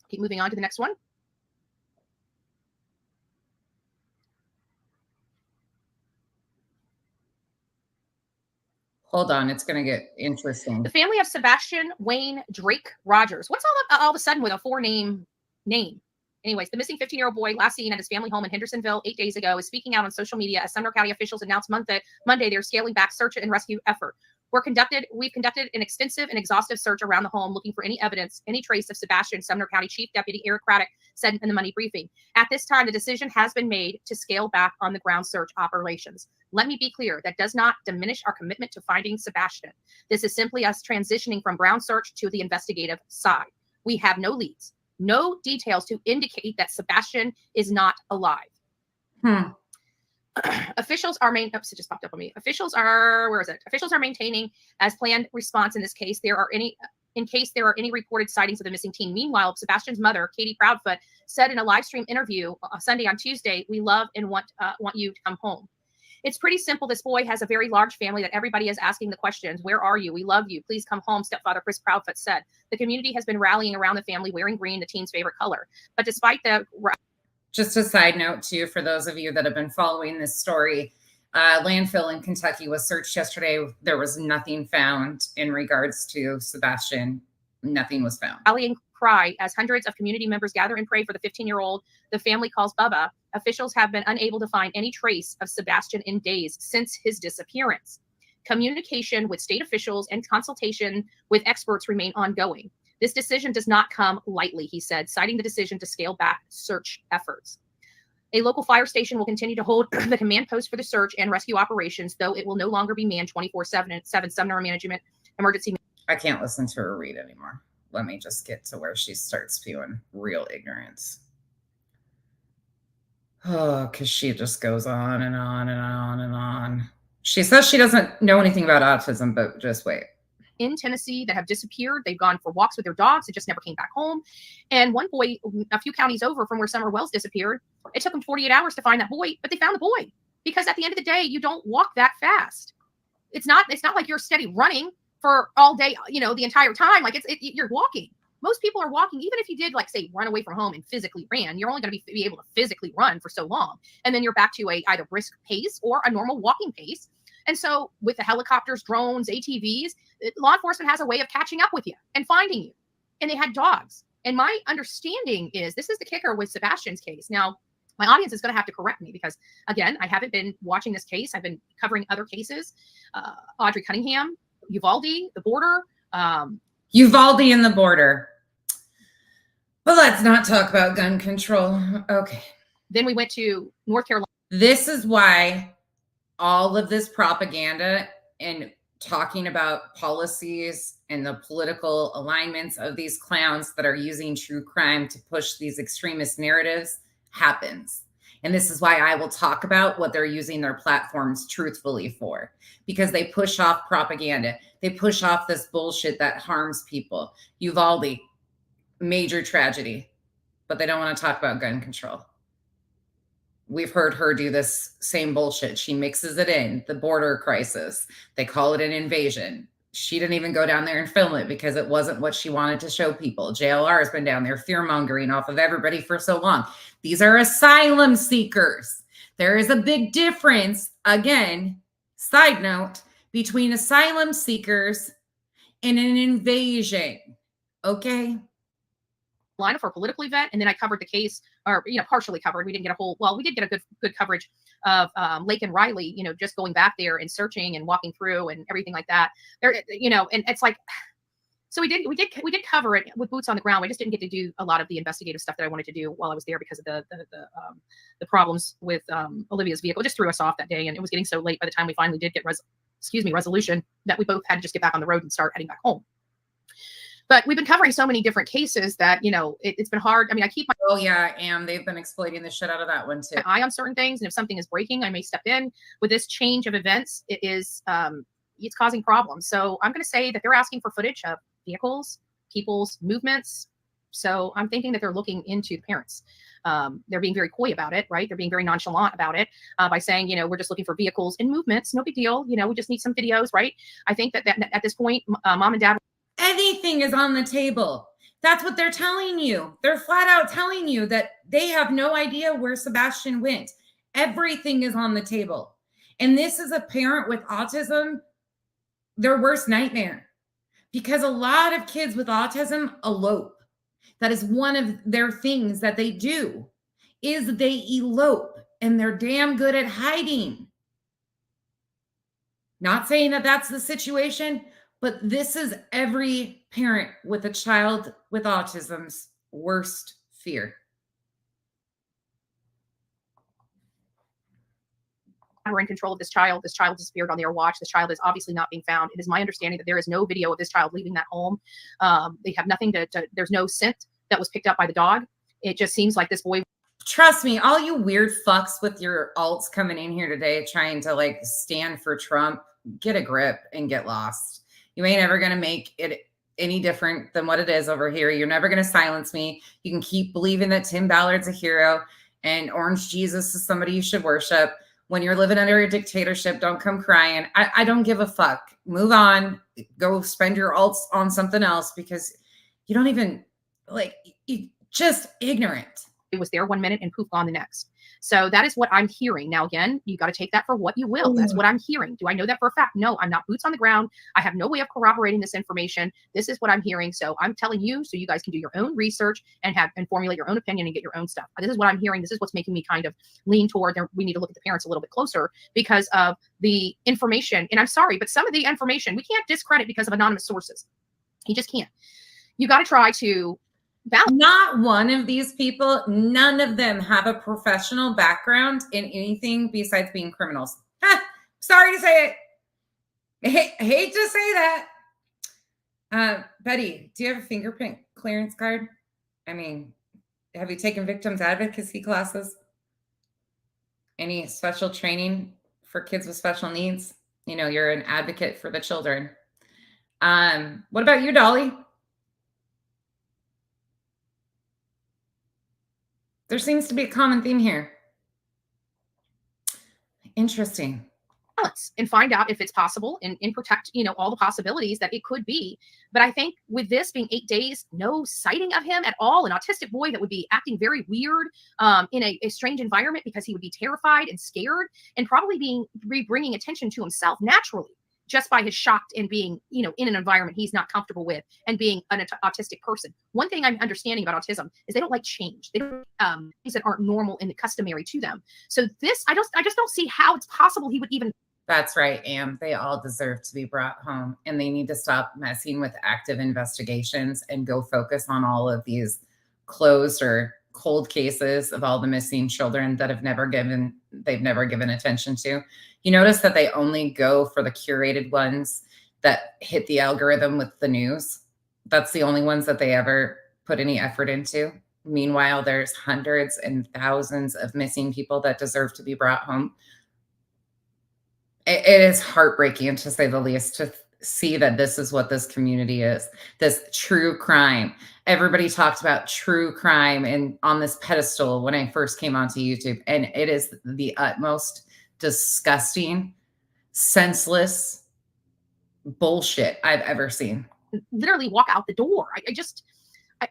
Keep moving on to the next one. Hold on, it's going to get interesting. The family of Sebastian Wayne Drake Rogers. What's all of a sudden with a 4-name name? Anyways, the missing 15-year-old boy, last seen at his family home in Hendersonville 8 days ago, is speaking out on social media as Sumner County officials announced Monday they're scaling back search and rescue effort. We've conducted an extensive and exhaustive search around the home looking for any evidence, any trace of Sebastian. Sumner County Chief Deputy Eric Craddock said in the Monday briefing. At this time, the decision has been made to scale back on the ground search operations. Let me be clear, that does not diminish our commitment to finding Sebastian. This is simply us transitioning from ground search to the investigative side. We have no leads, no details to indicate that Sebastian is not alive. Officials are it just popped up on me. Officials are maintaining as planned response in this case. In case there are any reported sightings of the missing teen. Meanwhile, Sebastian's mother, Katie Proudfoot, said in a live stream interview Sunday on Tuesday, "We love and want you to come home. It's pretty simple. This boy has a very large family that everybody is asking the questions. Where are you? We love you. Please come home," stepfather Chris Proudfoot said. The community has been rallying around the family wearing green, the teen's favorite color. But despite the... Just a side note, too, for those of you that have been following this story, landfill in Kentucky was searched yesterday. There was nothing found in regards to Sebastian. Nothing was found. Rallying cry as hundreds of community members gather and pray for the 15-year-old the family calls Bubba, Officials have been unable to find any trace of Sebastian in days since his disappearance. Communication with state officials and consultation with experts remain ongoing. This decision does not come lightly, he said, citing the decision to scale back search efforts. A local fire station will continue to hold the command post for the search and rescue operations, though it will no longer be manned 24/7. Sumner Management Emergency. I can't listen to her read anymore. Let me just get to where she starts spewing real ignorance. Oh, because she just goes on and on and on and on. She says she doesn't know anything about autism, but just wait. In Tennessee that have disappeared. They've gone for walks with their dogs. It just never came back home. And one boy, a few counties over from where Summer Wells disappeared, it took them 48 hours to find that boy, but they found the boy. Because at the end of the day, you don't walk that fast. It's not like you're steady running for all day, the entire time. Like you're walking. Most people are walking, even if you did, like, say, run away from home and physically ran, you're only going to be able to physically run for so long. And then you're back to a either brisk pace or a normal walking pace. And so with the helicopters, drones, ATVs, law enforcement has a way of catching up with you and finding you. And they had dogs. And my understanding is, this is the kicker with Sebastian's case. Now, my audience is going to have to correct me because, again, I haven't been watching this case. I've been covering other cases. Audrey Cunningham, Uvalde, the border. Uvalde and the border. But let's not talk about gun control. Okay. Then we went to North Carolina. This is why all of this propaganda and talking about policies and the political alignments of these clowns that are using true crime to push these extremist narratives happens. And this is why I will talk about what they're using their platforms truthfully for, because they push off propaganda. They push off this bullshit that harms people. Uvalde, major tragedy, but they don't want to talk about gun control. We've heard her do this same bullshit. She mixes it in, the border crisis. They call it an invasion. She didn't even go down there and film it because it wasn't what she wanted to show people. JLR has been down there fear-mongering off of everybody for so long. These are asylum seekers. There is a big difference, again, side note, between asylum seekers and an invasion, okay? For a political event, and then I covered the case, or partially covered. We didn't get we did get a good coverage of Lake and Riley, just going back there and searching and walking through and everything like that. There, and it's like, so we did cover it with boots on the ground. We just didn't get to do a lot of the investigative stuff that I wanted to do while I was there because of the problems with Olivia's vehicle. It just threw us off that day, and it was getting so late by the time we finally did get resolution that we both had to just get back on the road and start heading back home. But we've been covering so many different cases that, it's been hard. I mean, I keep my... Oh, yeah, and they've been exploiting the shit out of that one, too. eye on certain things, and if something is breaking, I may step in. With this change of events, it is, it's causing problems. So I'm going to say that they're asking for footage of vehicles, people's movements. So I'm thinking that they're looking into the parents. They're being very coy about it, right? They're being very nonchalant about it by saying, we're just looking for vehicles and movements. No big deal. We just need some videos, right? I think that at this point, mom and dad... Anything is on the table. That's what they're telling you. They're flat out telling you that they have no idea where Sebastian went. Everything is on the table. And this is a parent with autism, their worst nightmare. Because a lot of kids with autism elope. That is one of their things that they do, is they elope. And they're damn good at hiding. Not saying that that's the situation, but this is every parent with a child with autism's worst fear. We're in control of this child. This child disappeared on their watch. This child is obviously not being found. It is my understanding that there is no video of this child leaving that home. They have nothing there's no scent that was picked up by the dog. It just seems like this boy... Trust me, all you weird fucks with your alts coming in here today trying to stand for Trump, get a grip and get lost. You ain't ever going to make it any different than what it is over here. You're never going to silence me. You can keep believing that Tim Ballard's a hero and Orange Jesus is somebody you should worship. When you're living under a dictatorship, don't come crying. I don't give a fuck. Move on. Go spend your alts on something else because you don't even, you're just ignorant. It was there 1 minute and poof, gone the next. So that is what I'm hearing. Now, again, you got to take that for what you will. That's what I'm hearing. Do I know that for a fact? No, I'm not boots on the ground. I have no way of corroborating this information. This is what I'm hearing. So I'm telling you, so you guys can do your own research and formulate your own opinion and get your own stuff. This is what I'm hearing. This is what's making me kind of lean toward there. We need to look at the parents a little bit closer because of the information. And I'm sorry, but some of the information we can't discredit because of anonymous sources. You just can't. You got to try to balance. Not one of these people, none of them have a professional background in anything besides being criminals. Sorry to say it. Hate to say that. Betty, do you have a fingerprint clearance card? I mean, have you taken victims advocacy classes? Any special training for kids with special needs? You know, you're an advocate for the children. What about you, Dolly? There seems to be a common theme here. Interesting. And find out if it's possible and protect, you know, all the possibilities that it could be. But I think with this being 8 days, no sighting of him at all, an autistic boy that would be acting very weird in a strange environment because he would be terrified and scared and probably bringing attention to himself naturally, just by his shocked and being, you know, in an environment he's not comfortable with and being an autistic person. One thing I'm understanding about autism is they don't like change. They don't things that aren't normal and customary to them. So this, I just don't see how it's possible he would even. That's right, Am. They all deserve to be brought home, and they need to stop messing with active investigations and go focus on all of these closed or cold cases of all the missing children that they've never given attention to. You notice that they only go for the curated ones that hit the algorithm with the news. That's the only ones that they ever put any effort into. Meanwhile, there's hundreds and thousands of missing people that deserve to be brought home. It is heartbreaking, to say the least, to see that this is what this community is, this true crime. Everybody talked about true crime and on this pedestal when I first came onto YouTube, and it is the utmost disgusting, senseless bullshit I've ever seen. Literally walk out the door.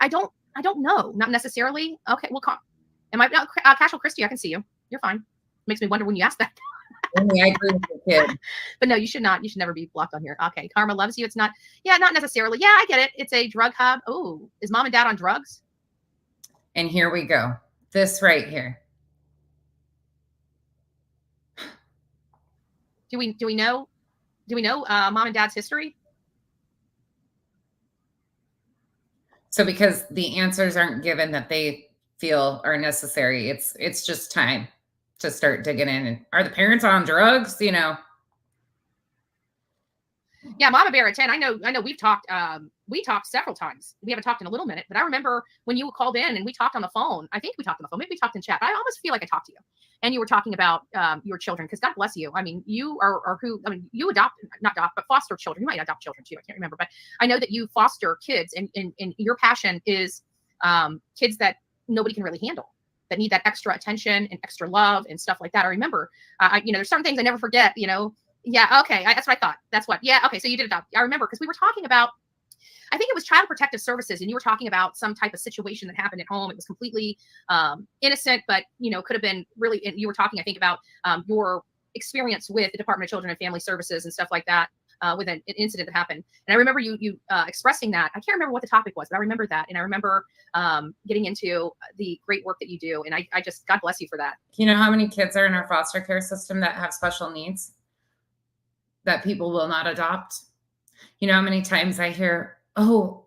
I don't know. Not necessarily. Okay, well, am I Casual Christy? I can see you. You're fine. Makes me wonder when you ask that. I agree with your kid. But no, you should not. You should never be blocked on here. Okay, Karma loves you. It's not. Yeah, not necessarily. Yeah, I get it. It's a drug hub. Oh, is mom and dad on drugs? And here we go. This right here. Do we know mom and dad's history? So because the answers aren't given that they feel are necessary, it's just time to start digging in. And are the parents on drugs? You know. Yeah, Mama Bear at 10. I know we've talked several times. We haven't talked in a little minute, but I remember when you called in and we talked on the phone. I think we talked on the phone. Maybe we talked in chat. I almost feel like I talked to you. And you were talking about your children, because God bless you. I mean, you are who, I mean, you not adopt, but foster children. You might adopt children too. I can't remember, but I know that you foster kids, and your passion is kids that nobody can really handle, that need that extra attention and extra love and stuff like that. I remember, there's certain things I never forget, Yeah. Okay. That's what I thought. That's what, yeah. Okay. So you did adopt. I remember, because we were talking about, I think it was Child Protective Services, and you were talking about some type of situation that happened at home. It was completely innocent, but could have been really. And you were talking, I think, about your experience with the Department of Children and Family Services and stuff like that, with an incident that happened. And I remember you expressing that. I can't remember what the topic was, but I remember that, and I remember getting into the great work that you do. And I just, God bless you for that. You know how many kids are in our foster care system that have special needs that people will not adopt? You know how many times I hear, oh,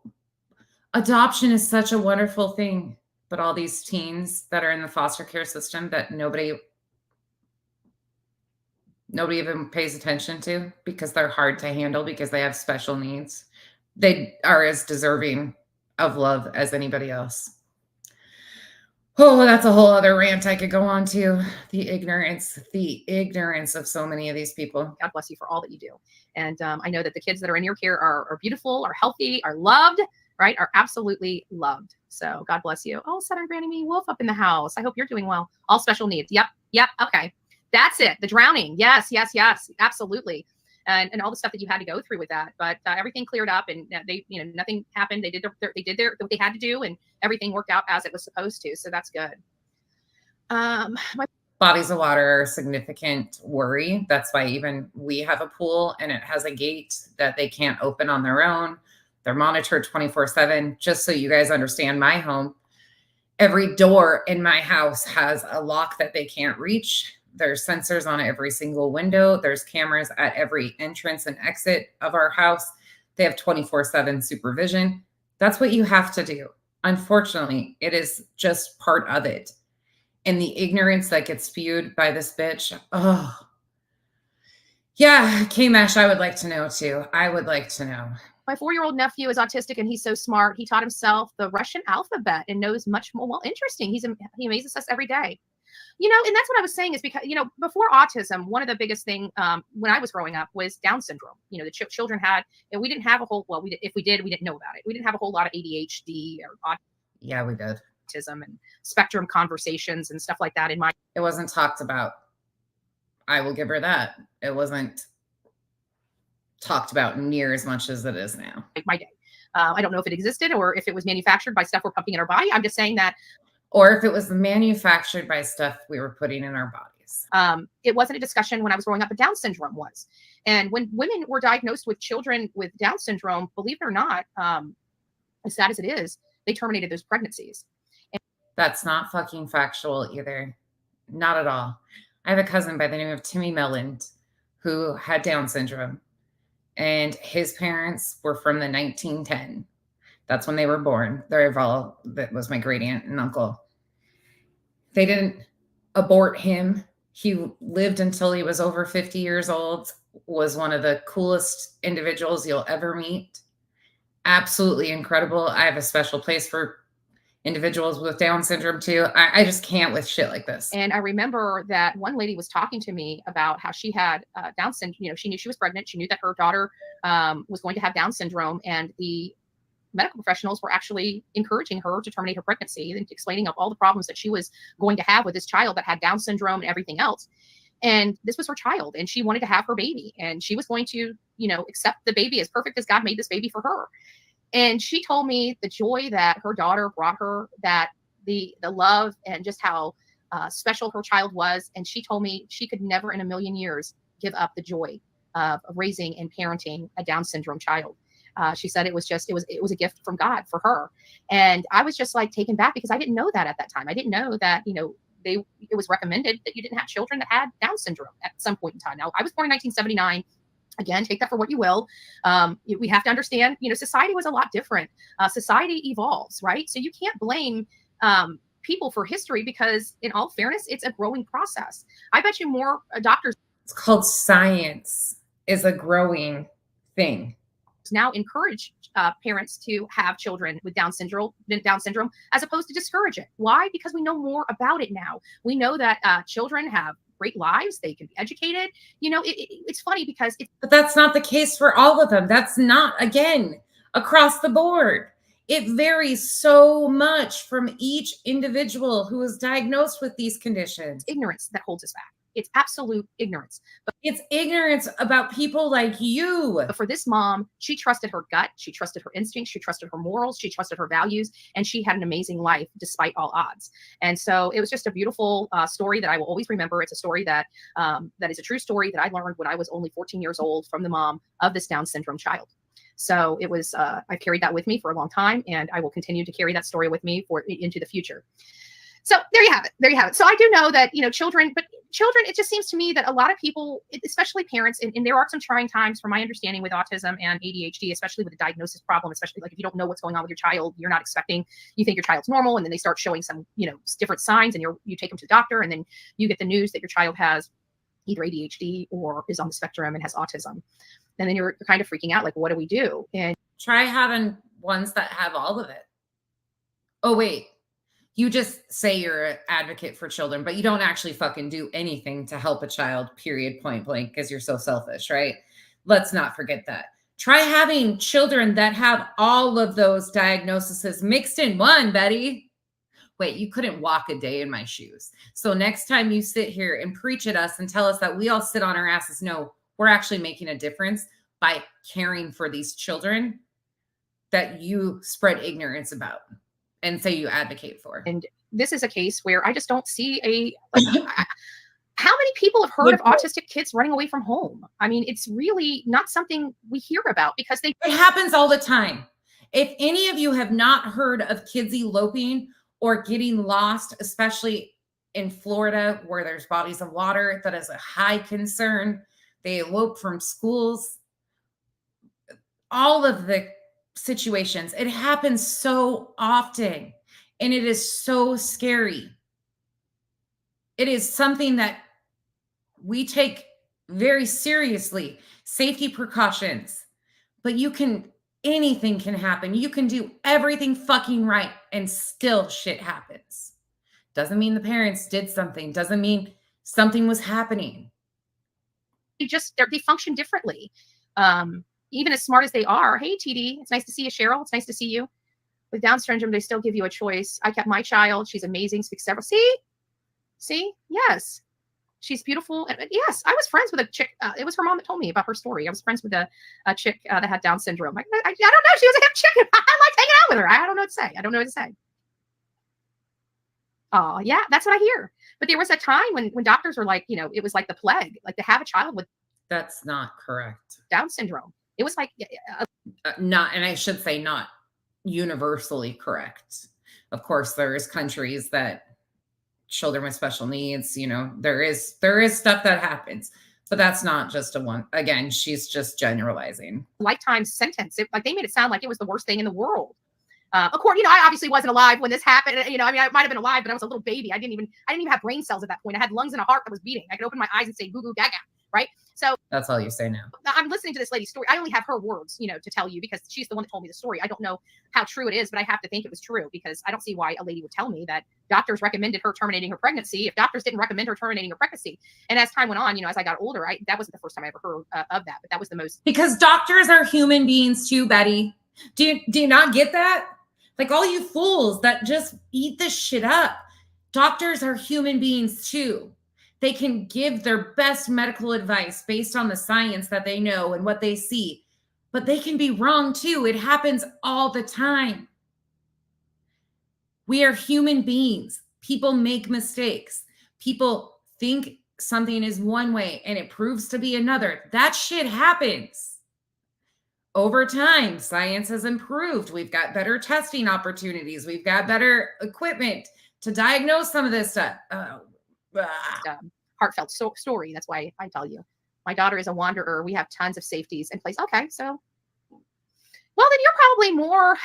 adoption is such a wonderful thing, but all these teens that are in the foster care system that nobody even pays attention to, because they're hard to handle, because they have special needs. They are as deserving of love as anybody else. Oh, that's a whole other rant I could go on to. The ignorance of so many of these people. God bless you for all that you do. And I know that the kids that are in your care are beautiful, are healthy, are loved, right? Are absolutely loved. So God bless you. Oh, Southern Granny Me Wolf up in the house. I hope you're doing well. All special needs. Yep. Okay. That's it. The drowning. Yes. Absolutely. And all the stuff that you had to go through with that, but everything cleared up, and they, nothing happened. They did what they had to do, and everything worked out as it was supposed to. So that's good. My Bodies of water are a significant worry. That's why even we have a pool and it has a gate that they can't open on their own. They're monitored 24/7. Just so you guys understand, my home, every door in my house has a lock that they can't reach. There's sensors on every single window. There's cameras at every entrance and exit of our house. They have 24/7 supervision. That's what you have to do. Unfortunately, it is just part of it. And the ignorance that gets spewed by this bitch. Oh, yeah. K-Mesh, I would like to know too. I would like to know. My 4-year-old nephew is autistic and he's so smart. He taught himself the Russian alphabet and knows much more. Well, interesting. He amazes us every day. And that's what I was saying is because, before autism, one of the biggest thing when I was growing up was Down syndrome. The children had, and we didn't have a whole, well, if we did, we didn't know about it. We didn't have a whole lot of ADHD or Yeah, we did. autism and spectrum conversations and stuff like that in my. It wasn't talked about. I will give her that. It wasn't talked about near as much as it is now. Like my day. I don't know if it existed or if it was manufactured by stuff we're pumping in our body. I'm just saying that. Or if it was manufactured by stuff we were putting in our bodies. It wasn't a discussion when I was growing up, but Down syndrome was. And when women were diagnosed with children with Down syndrome, believe it or not, as sad as it is, they terminated those pregnancies. That's not fucking factual either. Not at all. I have a cousin by the name of Timmy Melland who had Down syndrome. And his parents were from the 1910. That's when they were born. That was my great aunt and uncle. They didn't abort him. He lived until he was over 50 years old, was one of the coolest individuals you'll ever meet. Absolutely incredible. I have a special place for individuals with Down syndrome too. I just can't with shit like this. And I remember that one lady was talking to me about how she had Down syndrome. She knew she was pregnant. She knew that her daughter was going to have Down syndrome, and the medical professionals were actually encouraging her to terminate her pregnancy and explaining all the problems that she was going to have with this child that had Down syndrome and everything else. And this was her child, and she wanted to have her baby, and she was going to, accept the baby as perfect as God made this baby for her. And she told me the joy that her daughter brought her, that the love and just how special her child was. And she told me she could never in a million years give up the joy of raising and parenting a Down syndrome child. She said it was a gift from God for her. And I was just like taken back because I didn't know that at that time. I didn't know that, it was recommended that you didn't have children that had Down syndrome at some point in time. Now, I was born in 1979. Again, take that for what you will. We have to understand, society was a lot different. Society evolves, right? So you can't blame people for history because, in all fairness, it's a growing process. I bet you more doctors. It's called science is a growing thing. Now encourage parents to have children with Down syndrome, as opposed to discourage it. Why? Because we know more about it now. We know that children have great lives. They can be educated. It's funny because but that's not the case for all of them. That's not, again, across the board. It varies so much from each individual who is diagnosed with these conditions. Ignorance that holds us back. It's absolute ignorance. But it's ignorance about people like you. But for this mom, she trusted her gut. She trusted her instincts. She trusted her morals. She trusted her values. And she had an amazing life despite all odds. And so it was just a beautiful story that I will always remember. It's a story that is a true story that I learned when I was only 14 years old from the mom of this Down syndrome child. So it was, I carried that with me for a long time, and I will continue to carry that story with me into the future. So there you have it. So I do know that, children, it just seems to me that a lot of people, especially parents, and there are some trying times from my understanding with autism and ADHD, especially with the diagnosis problem, especially like if you don't know what's going on with your child, you're not expecting, you think your child's normal, and then they start showing some, different signs, and you take them to the doctor, and then you get the news that your child has either ADHD or is on the spectrum and has autism. And then you're kind of freaking out, like, what do we do? And try having ones that have all of it. Oh, wait. You just say you're an advocate for children, but you don't actually fucking do anything to help a child, period, point blank, because you're so selfish, right? Let's not forget that. Try having children that have all of those diagnoses mixed in one, Betty. Wait, you couldn't walk a day in my shoes. So next time you sit here and preach at us and tell us that we all sit on our asses, no, we're actually making a difference by caring for these children that you spread ignorance about. and say you advocate for. And this is a case where I just don't see how many people have heard of autistic kids running away from home? I mean, it's really not something we hear about because it happens all the time. If any of you have not heard of kids eloping or getting lost, especially in Florida where there's bodies of water, that is a high concern. They elope from schools. All of the situations, it happens so often, and it is so scary. It is something that we take very seriously, safety precautions, but anything can happen. You can do everything fucking right and still shit happens. Doesn't mean the parents did something. Doesn't mean something was happening. They function differently. Even as smart as they are. Hey, TD, it's nice to see you, Cheryl. It's nice to see you. With Down syndrome, they still give you a choice. I kept my child. She's amazing. Speaks several. See? Yes. She's beautiful. And yes, I was friends with a chick. It was her mom that told me about her story. I was friends with a chick that had Down syndrome. I don't know. She was a hip chick. I liked hanging out with her. I don't know what to say. Oh, yeah, that's what I hear. But there was a time when doctors were like, it was like the plague, like to have a child with. That's not correct. Down syndrome. It was like. Not, and I should say not universally correct. Of course, there is countries that children with special needs, there is stuff that happens, but that's not just a one. Again, she's just generalizing. Lifetime sentence. They made it sound like it was the worst thing in the world. Of course, I obviously wasn't alive when this happened. I might have been alive, but I was a little baby. I didn't even have brain cells at that point. I had lungs and a heart that was beating. I could open my eyes and say goo goo gaga, right? So that's all you say now. I'm listening to this lady's story. I only have her words, to tell you because she's the one that told me the story. I don't know how true it is, but I have to think it was true because I don't see why a lady would tell me that doctors recommended her terminating her pregnancy if doctors didn't recommend her terminating her pregnancy. And as time went on, as I got older, that wasn't the first time I ever heard of that, but that was the most. Because doctors are human beings too, Betty. Do you not get that? Like all you fools that just eat this shit up. Doctors are human beings too. They can give their best medical advice based on the science that they know and what they see, but they can be wrong too. It happens all the time. We are human beings. People make mistakes. People think something is one way and it proves to be another. That shit happens. Over time, science has improved. We've got better testing opportunities. We've got better equipment to diagnose some of this stuff. Heartfelt story. That's why I tell you. My daughter is a wanderer. We have tons of safeties in place. Okay, so, well, then you're probably more,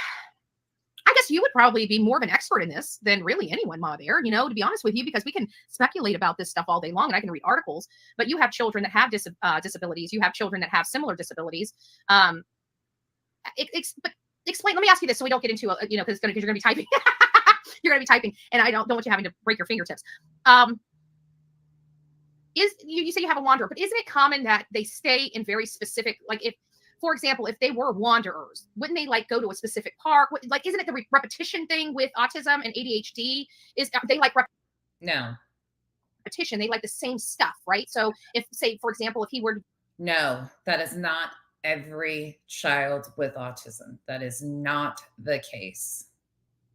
I guess you would probably be more of an expert in this than really anyone, Ma Bear, to be honest with you, because we can speculate about this stuff all day long and I can read articles, but you have children that have disabilities. You have children that have similar disabilities. But explain, let me ask you this so we don't get into, because you're going to be typing. You're going to be typing and I don't want you having to break your fingertips. You say you have a wanderer, but isn't it common that they stay in very specific, like if, for example, if they were wanderers, wouldn't they go to a specific park? Isn't it the repetition thing with autism and ADHD? They no repetition? They like the same stuff, right? So if, say, for example, if he were. No, that is not every child with autism. That is not the case.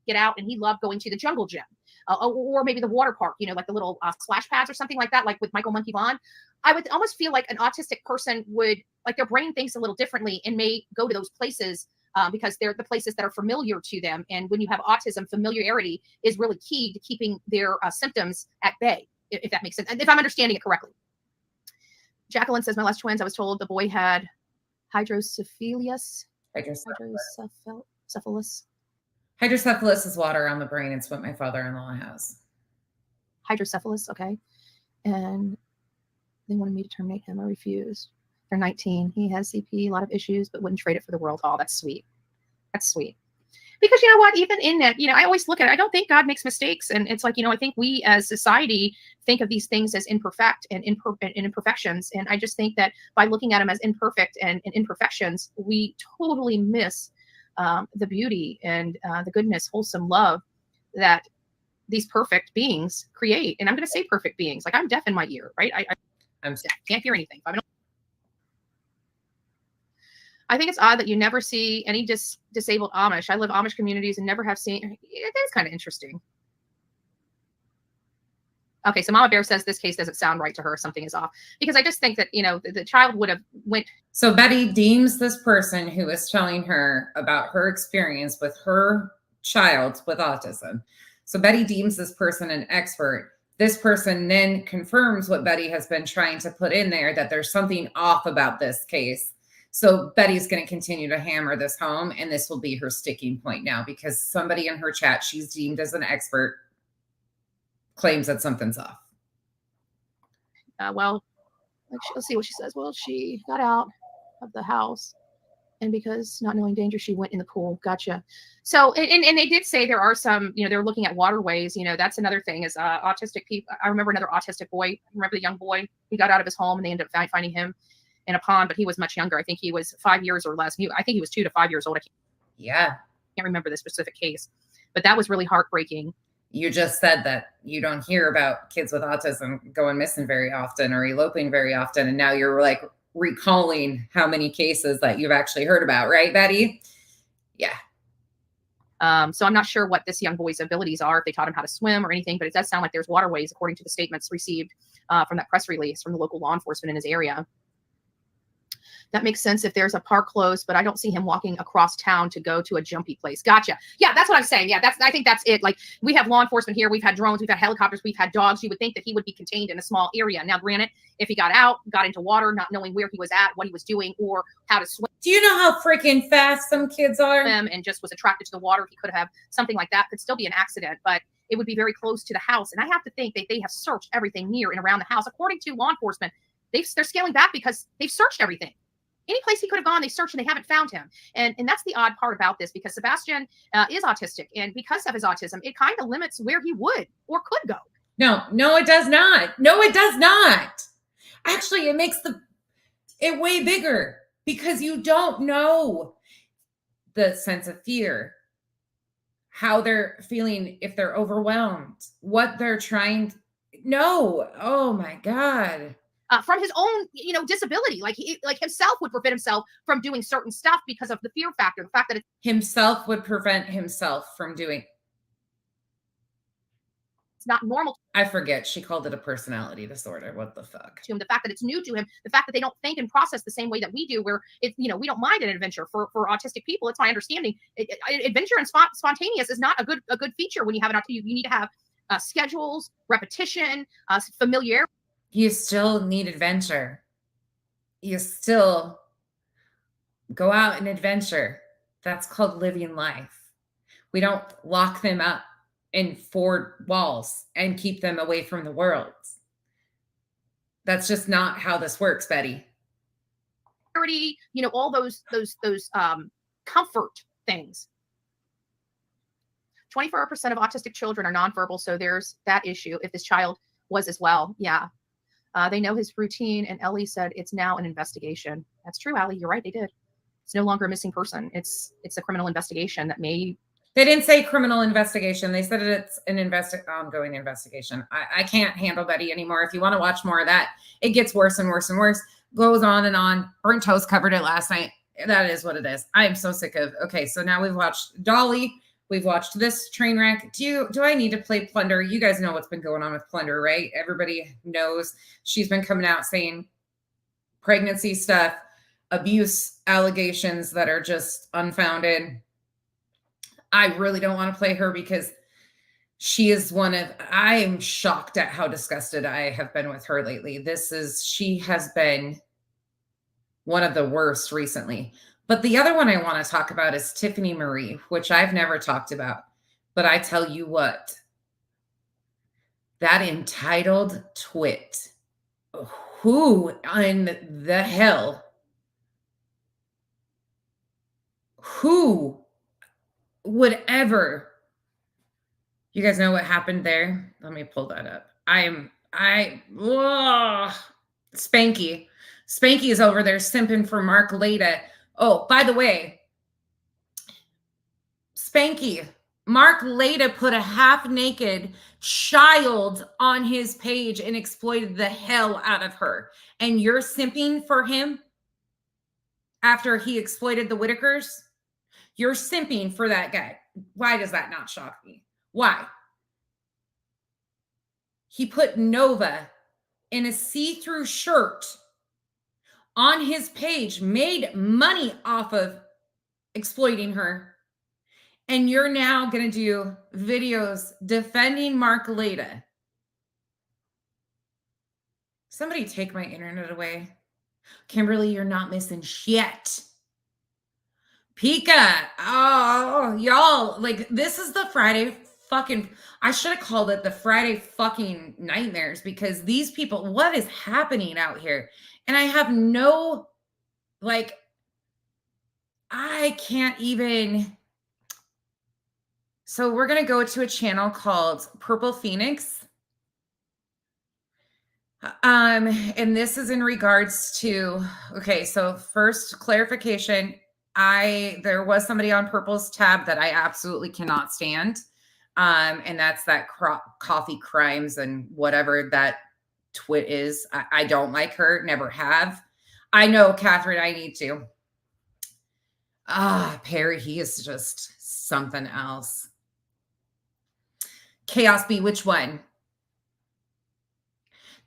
Get out, and he loved going to the jungle gym. Or maybe the water park, like the little splash pads or something like that, like with Michael Monkey Vaughn. I would almost feel like an autistic person would, their brain thinks a little differently and may go to those places because they're the places that are familiar to them. And when you have autism, familiarity is really key to keeping their symptoms at bay, if that makes sense. And if I'm understanding it correctly. Jacqueline says, my last twins, I was told the boy had hydrocephalus. Hydrocephalus is water on the brain. It's what my father-in-law has. Hydrocephalus, okay. And they wanted me to terminate him. I refused. They're 19. He has CP, a lot of issues, but wouldn't trade it for the world. Oh, that's sweet. That's sweet. Because you know what? Even in that, I always look at it. I don't think God makes mistakes. And it's like, I think we as society think of these things as imperfect and imperfections. And I just think that by looking at them as imperfect and imperfections, we totally miss the beauty and the goodness, wholesome love that these perfect beings create. And I'm going to say perfect beings. Like I'm deaf in my ear, right? I'm deaf, can't hear anything. I think it's odd that you never see any disabled Amish. I live Amish communities and never have seen. It is kind of interesting. Okay, so Mama Bear says this case doesn't sound right to her. Something is off, because I just think that, you know, the child would have went. So Betty deems this person who is telling her about her experience with her child with autism. So Betty deems this person an expert. This person then confirms what Betty has been trying to put in there, that there's something off about this case. So Betty's going to continue to hammer this home, and this will be her sticking point now, because somebody in her chat she's deemed as an expert claims that something's off. Well, let's see what she says. Well, she got out of the house, and because not knowing danger, she went in the pool. Gotcha. So, and they did say there are some, you know, they're looking at waterways. You know, that's another thing is autistic people. I remember another autistic boy. Remember the young boy? He got out of his home, and they ended up finding him in a pond, but he was much younger. I think he was 5 years or less. I think he was 2 to 5 years old. Yeah. I can't remember the specific case, but that was really heartbreaking. You just said that you don't hear about kids with autism going missing very often or eloping very often. And now you're like recalling how many cases that you've actually heard about, right, Betty? Yeah. So I'm not sure what this young boy's abilities are, if they taught him how to swim or anything, but it does sound like there's waterways, according to the statements received from that press release from the local law enforcement in his area. That makes sense if there's a park close, but I don't see him walking across town to go to a jumpy place. Gotcha. Yeah, that's what I'm saying. Yeah, I think that's it. Like, we have law enforcement here. We've had drones. We've had helicopters. We've had dogs. You would think that he would be contained in a small area. Now, granted, if he got out, got into water, not knowing where he was at, what he was doing, or how to swim. Do you know how freaking fast some kids are? And just was attracted to the water. He could have something like that. Could still be an accident, but it would be very close to the house. And I have to think that they have searched everything near and around the house. According to law enforcement, they're scaling back because they've searched everything. Any place he could have gone, they searched and they haven't found him. And that's the odd part about this, because Sebastian is autistic. And because of his autism, it kind of limits where he would or could go. No, it does not. No, it does not. Actually, it makes it way bigger, because you don't know the sense of fear, how they're feeling, if they're overwhelmed, what they're trying. No. Oh my God. From his own, disability, like himself would prevent himself from doing certain stuff because of the fear factor, the fact that himself would prevent himself from doing. It's not normal. I forget. She called it a personality disorder. What the fuck? To him, the fact that it's new to him, the fact that they don't think and process the same way that we do, where it's, we don't mind an adventure for autistic people. It's my understanding. Adventure and spontaneous is not a good feature when you have an autistic. You need to have schedules, repetition, familiarity. You still need adventure. You still go out and adventure. That's called living life. We don't lock them up in 4 walls and keep them away from the world. That's just not how this works, Betty. All those comfort things. 24% of autistic children are nonverbal, so there's that issue. If this child was as well, yeah. They know his routine, and Ellie said it's now an investigation. That's true, Allie. You're right. They did. It's no longer a missing person. It's a criminal investigation that may. They didn't say criminal investigation. They said it's an ongoing investigation. I can't handle Betty anymore. If you want to watch more of that, it gets worse and worse and worse. Goes on and on. Burnt Toast covered it last night. That is what it is. I am so sick of. Okay, so now we've watched Dolly. We've watched this train wreck. Do I need to play Plunder? You guys know what's been going on with Plunder, right? Everybody knows she's been coming out saying pregnancy stuff, abuse allegations that are just unfounded. I really don't want to play her, because she is I am shocked at how disgusted I have been with her lately. She has been one of the worst recently. But the other one I want to talk about is Tiffany Marie, which I've never talked about. But I tell you what, that entitled twit, who in the hell, who would ever, you guys know what happened there? Let me pull that up. Spanky is over there simping for Mark Leda. Oh, by the way, Spanky, Mark Leda put a half-naked child on his page and exploited the hell out of her. And you're simping for him? after he exploited the Whitakers? You're simping for that guy. Why does that not shock me? Why? He put Nova in a see-through shirt on his page, made money off of exploiting her. And you're now going to do videos defending Mark Leda. Somebody take my internet away. Kimberly, you're not missing shit. Pika. Oh, y'all. Like, this is the Friday fucking... I should have called it the Friday fucking nightmares, because these people... What is happening out here? And I have no... Like, I can't even... So we're going to go to a channel called Purple Phoenix. And this is in regards to, okay, so first clarification, there was somebody on Purple's tab that I absolutely cannot stand. And that's that Coffee Crimes and whatever that twit is. I don't like her, never have. I know, Catherine, I need to. Perry, he is just something else. Chaos B, which one?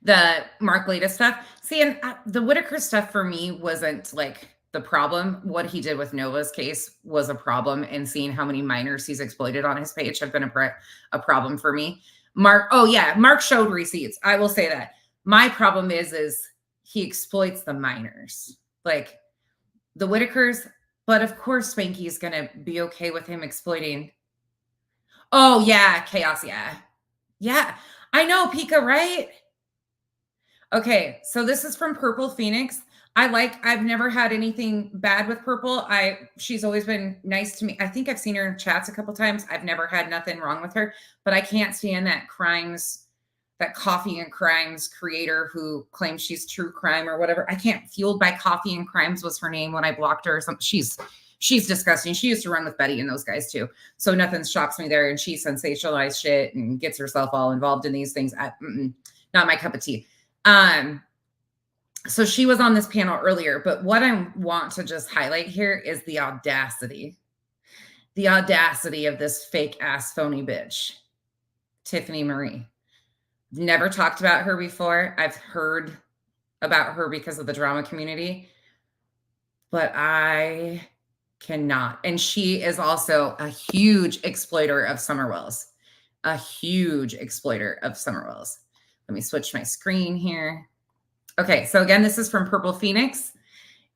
The Mark Leda stuff. See, and the Whitaker stuff for me wasn't like the problem. What he did with Nova's case was a problem, and seeing how many minors he's exploited on his page have been a problem for me. Mark, oh yeah, Mark showed receipts. I will say that. My problem is he exploits the minors, like the Whitakers. But of course, Spanky is gonna be okay with him exploiting. Oh yeah, Chaos, yeah. I know, Pika, right? Okay, so this is from Purple Phoenix. I've never had anything bad with Purple. She's always been nice to me. I think I've seen her in chats a couple times. I've never had nothing wrong with her, but I can't stand that Coffee and Crimes creator who claims she's true crime or whatever. I can't. Fueled by Coffee and Crimes was her name when I blocked her or something. She's disgusting. She used to run with Betty and those guys too. So nothing shocks me there. And she sensationalized shit and gets herself all involved in these things. Not my cup of tea. So she was on this panel earlier, but what I want to just highlight here is the audacity of this fake ass phony bitch, Tiffany Marie. Never talked about her before. I've heard about her because of the drama community, but I cannot. And she is also a huge exploiter of Summerwells, Let me switch my screen here. Okay, so again, this is from Purple Phoenix.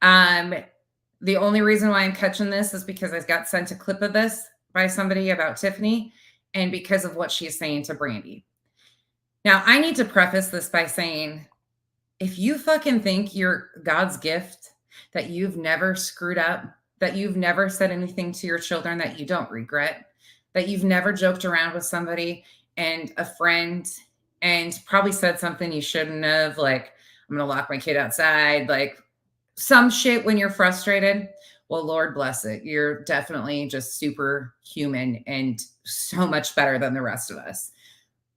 The only reason why I'm catching this is because I got sent a clip of this by somebody about Tiffany and because of what she's saying to Brandy. Now, I need to preface this by saying, if you fucking think you're God's gift, that you've never screwed up, that you've never said anything to your children that you don't regret, that you've never joked around with somebody and a friend and probably said something you shouldn't have, like, I'm going to lock my kid outside, like some shit when you're frustrated. Well, Lord bless it. You're definitely just superhuman and so much better than the rest of us.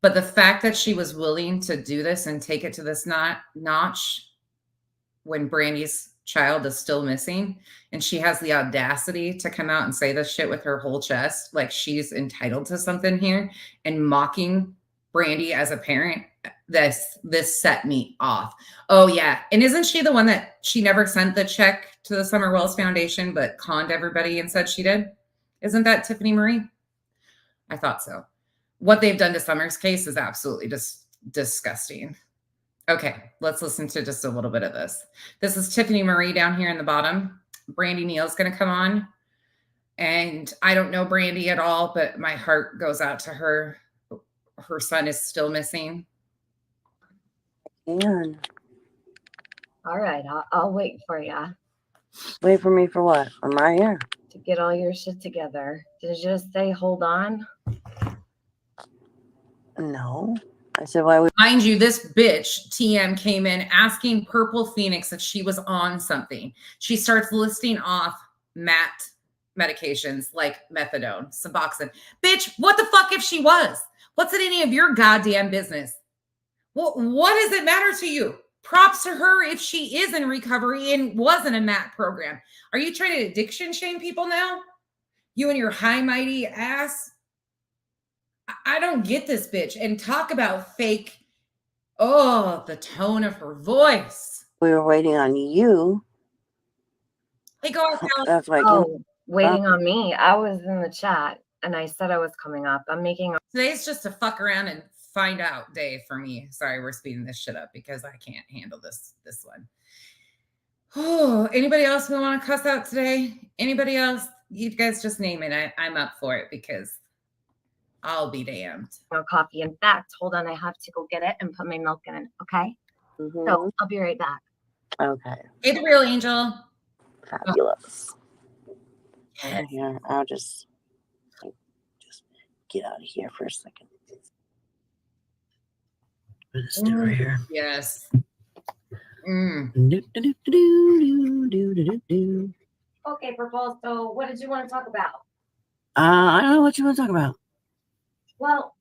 But the fact that she was willing to do this and take it to this notch when Brandy's child is still missing, and she has the audacity to come out and say this shit with her whole chest, like she's entitled to something here, and mocking Brandy as a parent, this set me off. Oh yeah. And isn't she the one that she never sent the check to the Summer Wells Foundation, but conned everybody and said she did? Isn't that Tiffany Marie? I thought so. What they've done to Summer's case is absolutely just disgusting. Okay, let's listen to just a little bit of this. This is Tiffany Marie down here in the bottom. Brandy Neal's going to come on. And I don't know Brandy at all, but my heart goes out to her. Her son is still missing. And all right, I'll wait for you. Wait for me for what? I'm right here. To get all your shit together. Did you just say hold on? No. I said, why would... Mind you, this bitch, TM, came in asking Purple Phoenix if she was on something. She starts listing off medications like methadone, Suboxone. Bitch, what the fuck if she was? What's it any of your goddamn business? What does it matter to you? Props to her if she is in recovery and was in a MAT program. Are you trying to addiction shame people now? You and your high mighty ass? I don't get this bitch. And talk about fake. Oh, the tone of her voice. We were waiting on you. Hey, go out, Alex. That's why I came. Oh, waiting on me. I was in the chat and I said I was coming up. I'm making. Today's just a fuck around and find out day for me. Sorry, we're speeding this shit up because I can't handle this one. Oh, anybody else we want to cuss out today? Anybody else? You guys just name it. I'm up for it because I'll be damned. Coffee. In fact, hold on. I have to go get it and put my milk in it. Okay. Mhm. So I'll be right back. Okay. Hey, the real angel. Fabulous. Yes. Here, I'll just get out of here for a second. Put this dude right here. Yes. Okay, Purple. So what did you want to talk about? I don't know what you want to talk about. Well,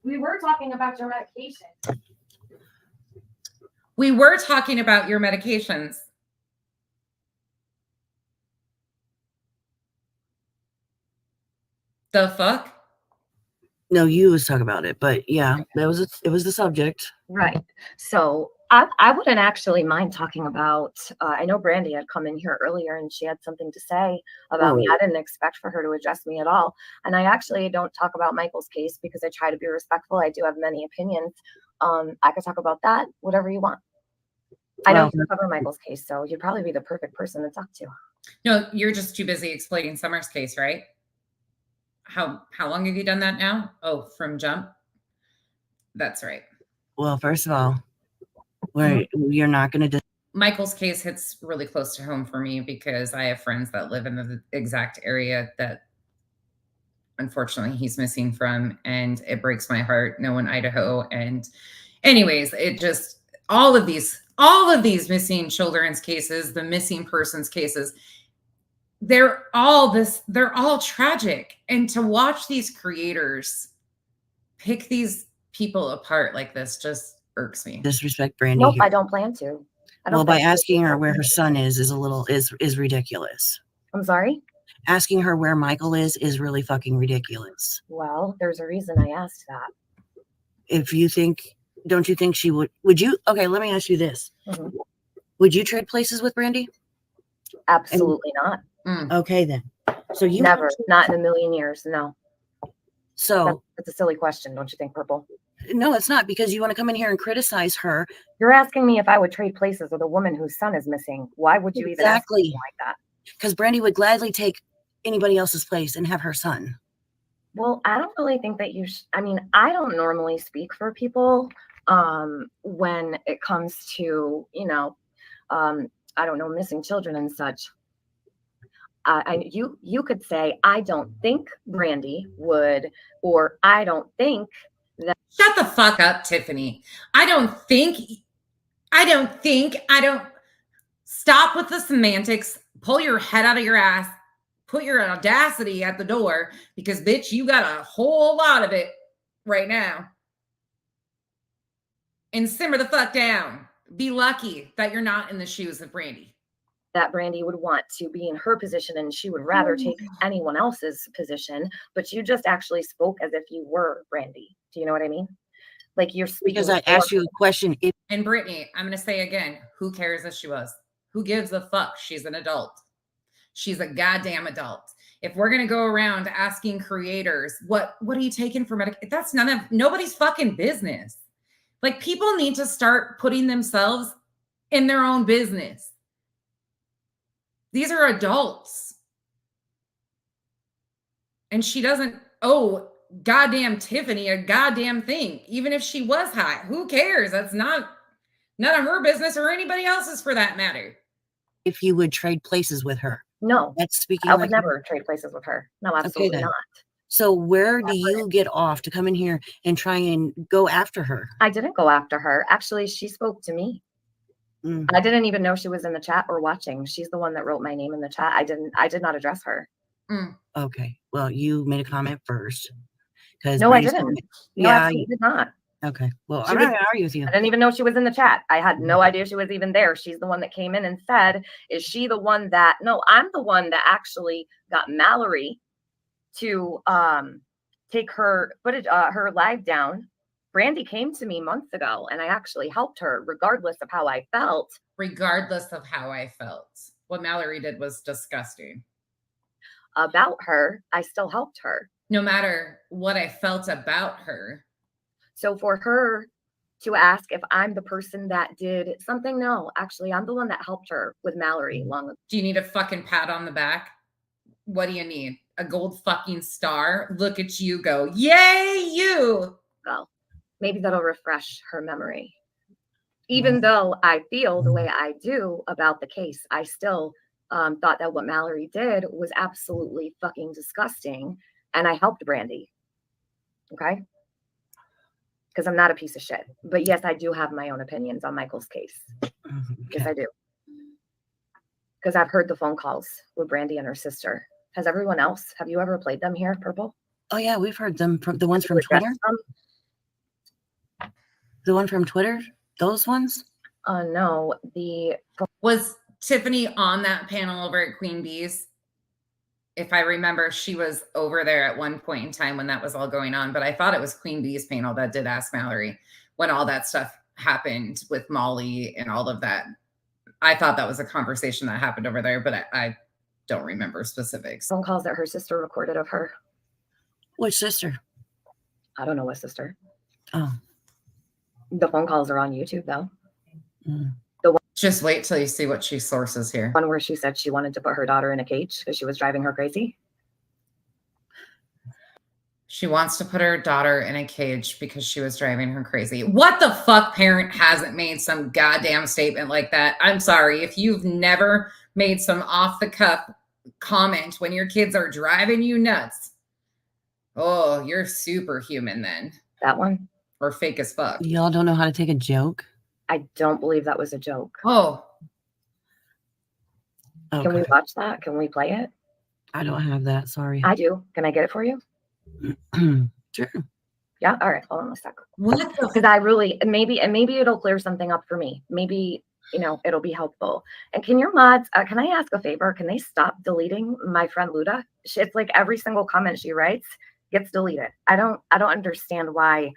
we were talking about your medication. We were talking about your medications. The fuck? No, you was talking about it, but yeah, it was the subject. Right. So I wouldn't actually mind talking about, I know Brandy had come in here earlier and she had something to say about me. I didn't expect for her to address me at all. And I actually don't talk about Michael's case because I try to be respectful. I do have many opinions. I could talk about that, whatever you want. I don't cover Michael's case, so you'd probably be the perfect person to talk to. No, you're just too busy explaining Summer's case, right? How long have you done that now? Oh, from jump? That's right. Well, first of all, you're not going to. Michael's case hits really close to home for me because I have friends that live in the exact area that unfortunately he's missing from, and it breaks my heart. No one, Idaho. And anyways, it just, all of these missing children's cases, the missing persons cases, they're all tragic. And to watch these creators pick these people apart like this just irks me. Disrespect Brandy. Nope, I don't plan to. Well, by asking her where her son is ridiculous. I'm sorry? Asking her where Michael is really fucking ridiculous. Well, there's a reason I asked that. Don't you think she would you? Okay, let me ask you this. Mm-hmm. Would you trade places with Brandy? Absolutely not. Okay, then. So you never, not in a million years. No. So that's a silly question, don't you think, Purple? No, it's not, because you want to come in here and criticize her. You're asking me if I would trade places with a woman whose son is missing. Why would you even ask me like that? Because Brandy would gladly take anybody else's place and have her son. Well, I don't really think that you I mean, I don't normally speak for people when it comes to, I don't know, missing children and such. You could say, I don't think Brandy would, or I don't think that. Shut the fuck up, Tiffany. I don't stop with the semantics. Pull your head out of your ass. Put your audacity at the door, because bitch, you got a whole lot of it right now. And simmer the fuck down. Be lucky that you're not in the shoes of Brandy. That Brandy would want to be in her position and she would rather take anyone else's position, but you just actually spoke as if you were Brandy. Do you know what I mean? Like you're speaking. Because I asked you a question. And Brittany, I'm going to say again, who cares if she was? Who gives a fuck? She's an adult. She's a goddamn adult. If we're going to go around asking creators, what are you taking for medication? That's nobody's fucking business. Like, people need to start putting themselves in their own business. These are adults. And she doesn't owe goddamn Tiffany a goddamn thing. Even if she was high, who cares? That's none of her business or anybody else's for that matter. If you would trade places with her. No, that's speaking. I would never trade places with her. No, absolutely not. So where do you get off to come in here and try and go after her? I didn't go after her. Actually, she spoke to me. I didn't even know she was in the chat or watching. She's the one that wrote my name in the chat. I did not address her. Okay. Well, you made a comment first. No, I didn't. No, I did not. Okay. Well, She I'm was- not gonna argue with you. I didn't even know she was in the chat. I had no idea she was even there. She's the one that came in and said, is she the one that, no, I'm the one that actually got Mallory to take her footage, her live down. Brandy came to me months ago and I actually helped her regardless of how I felt. Regardless of how I felt. What Mallory did was disgusting. About her, I still helped her. No matter what I felt about her. So for her to ask if I'm the person that did something, no, actually, I'm the one that helped her with Mallory long ago. Do you need a fucking pat on the back? What do you need? A gold fucking star? Look at you go. Yay, you! Well, maybe that'll refresh her memory. Even though I feel the way I do about the case, I still thought that what Mallory did was absolutely fucking disgusting. And I helped Brandy. Okay? Because I'm not a piece of shit. But yes, I do have my own opinions on Michael's case. Yes, I do. Because I've heard the phone calls with Brandy and her sister. Has everyone else? Have you ever played them here, Purple? Oh yeah, we've heard them from the ones from Have you Twitter. addressed them? The one from Twitter. Those ones. No, Was Tiffany on that panel over at Queen Bee's? If I remember, she was over there at one point in time when that was all going on, but I thought it was Queen Bee's panel that did ask Mallory when all that stuff happened with Molly and all of that. I thought that was a conversation that happened over there, but I don't remember specifics. phone calls that her sister recorded of her. Which sister? I don't know what sister. Oh. The phone calls are on YouTube, though. Mm. Just wait till you see what she sources here. One where she said she wanted to put her daughter in a cage because she was driving her crazy. She wants to put her daughter in a cage because she was driving her crazy. What the fuck parent hasn't made some goddamn statement like that? I'm sorry. If you've never made some off the cuff comment when your kids are driving you nuts, oh, you're superhuman then. That one? Or fake as fuck. Y'all don't know how to take a joke. I don't believe that was a joke. Oh, Okay. Can we watch that? Can we play it? I don't have that. Sorry. I do. Can I get it for you? Sure. Yeah. All right. Hold on a second. what the Because I really maybe it'll clear something up for me. Maybe it'll be helpful. And can your mods? Can I ask a favor? Can they stop deleting my friend Luda? It's like every single comment she writes gets deleted. I don't understand why.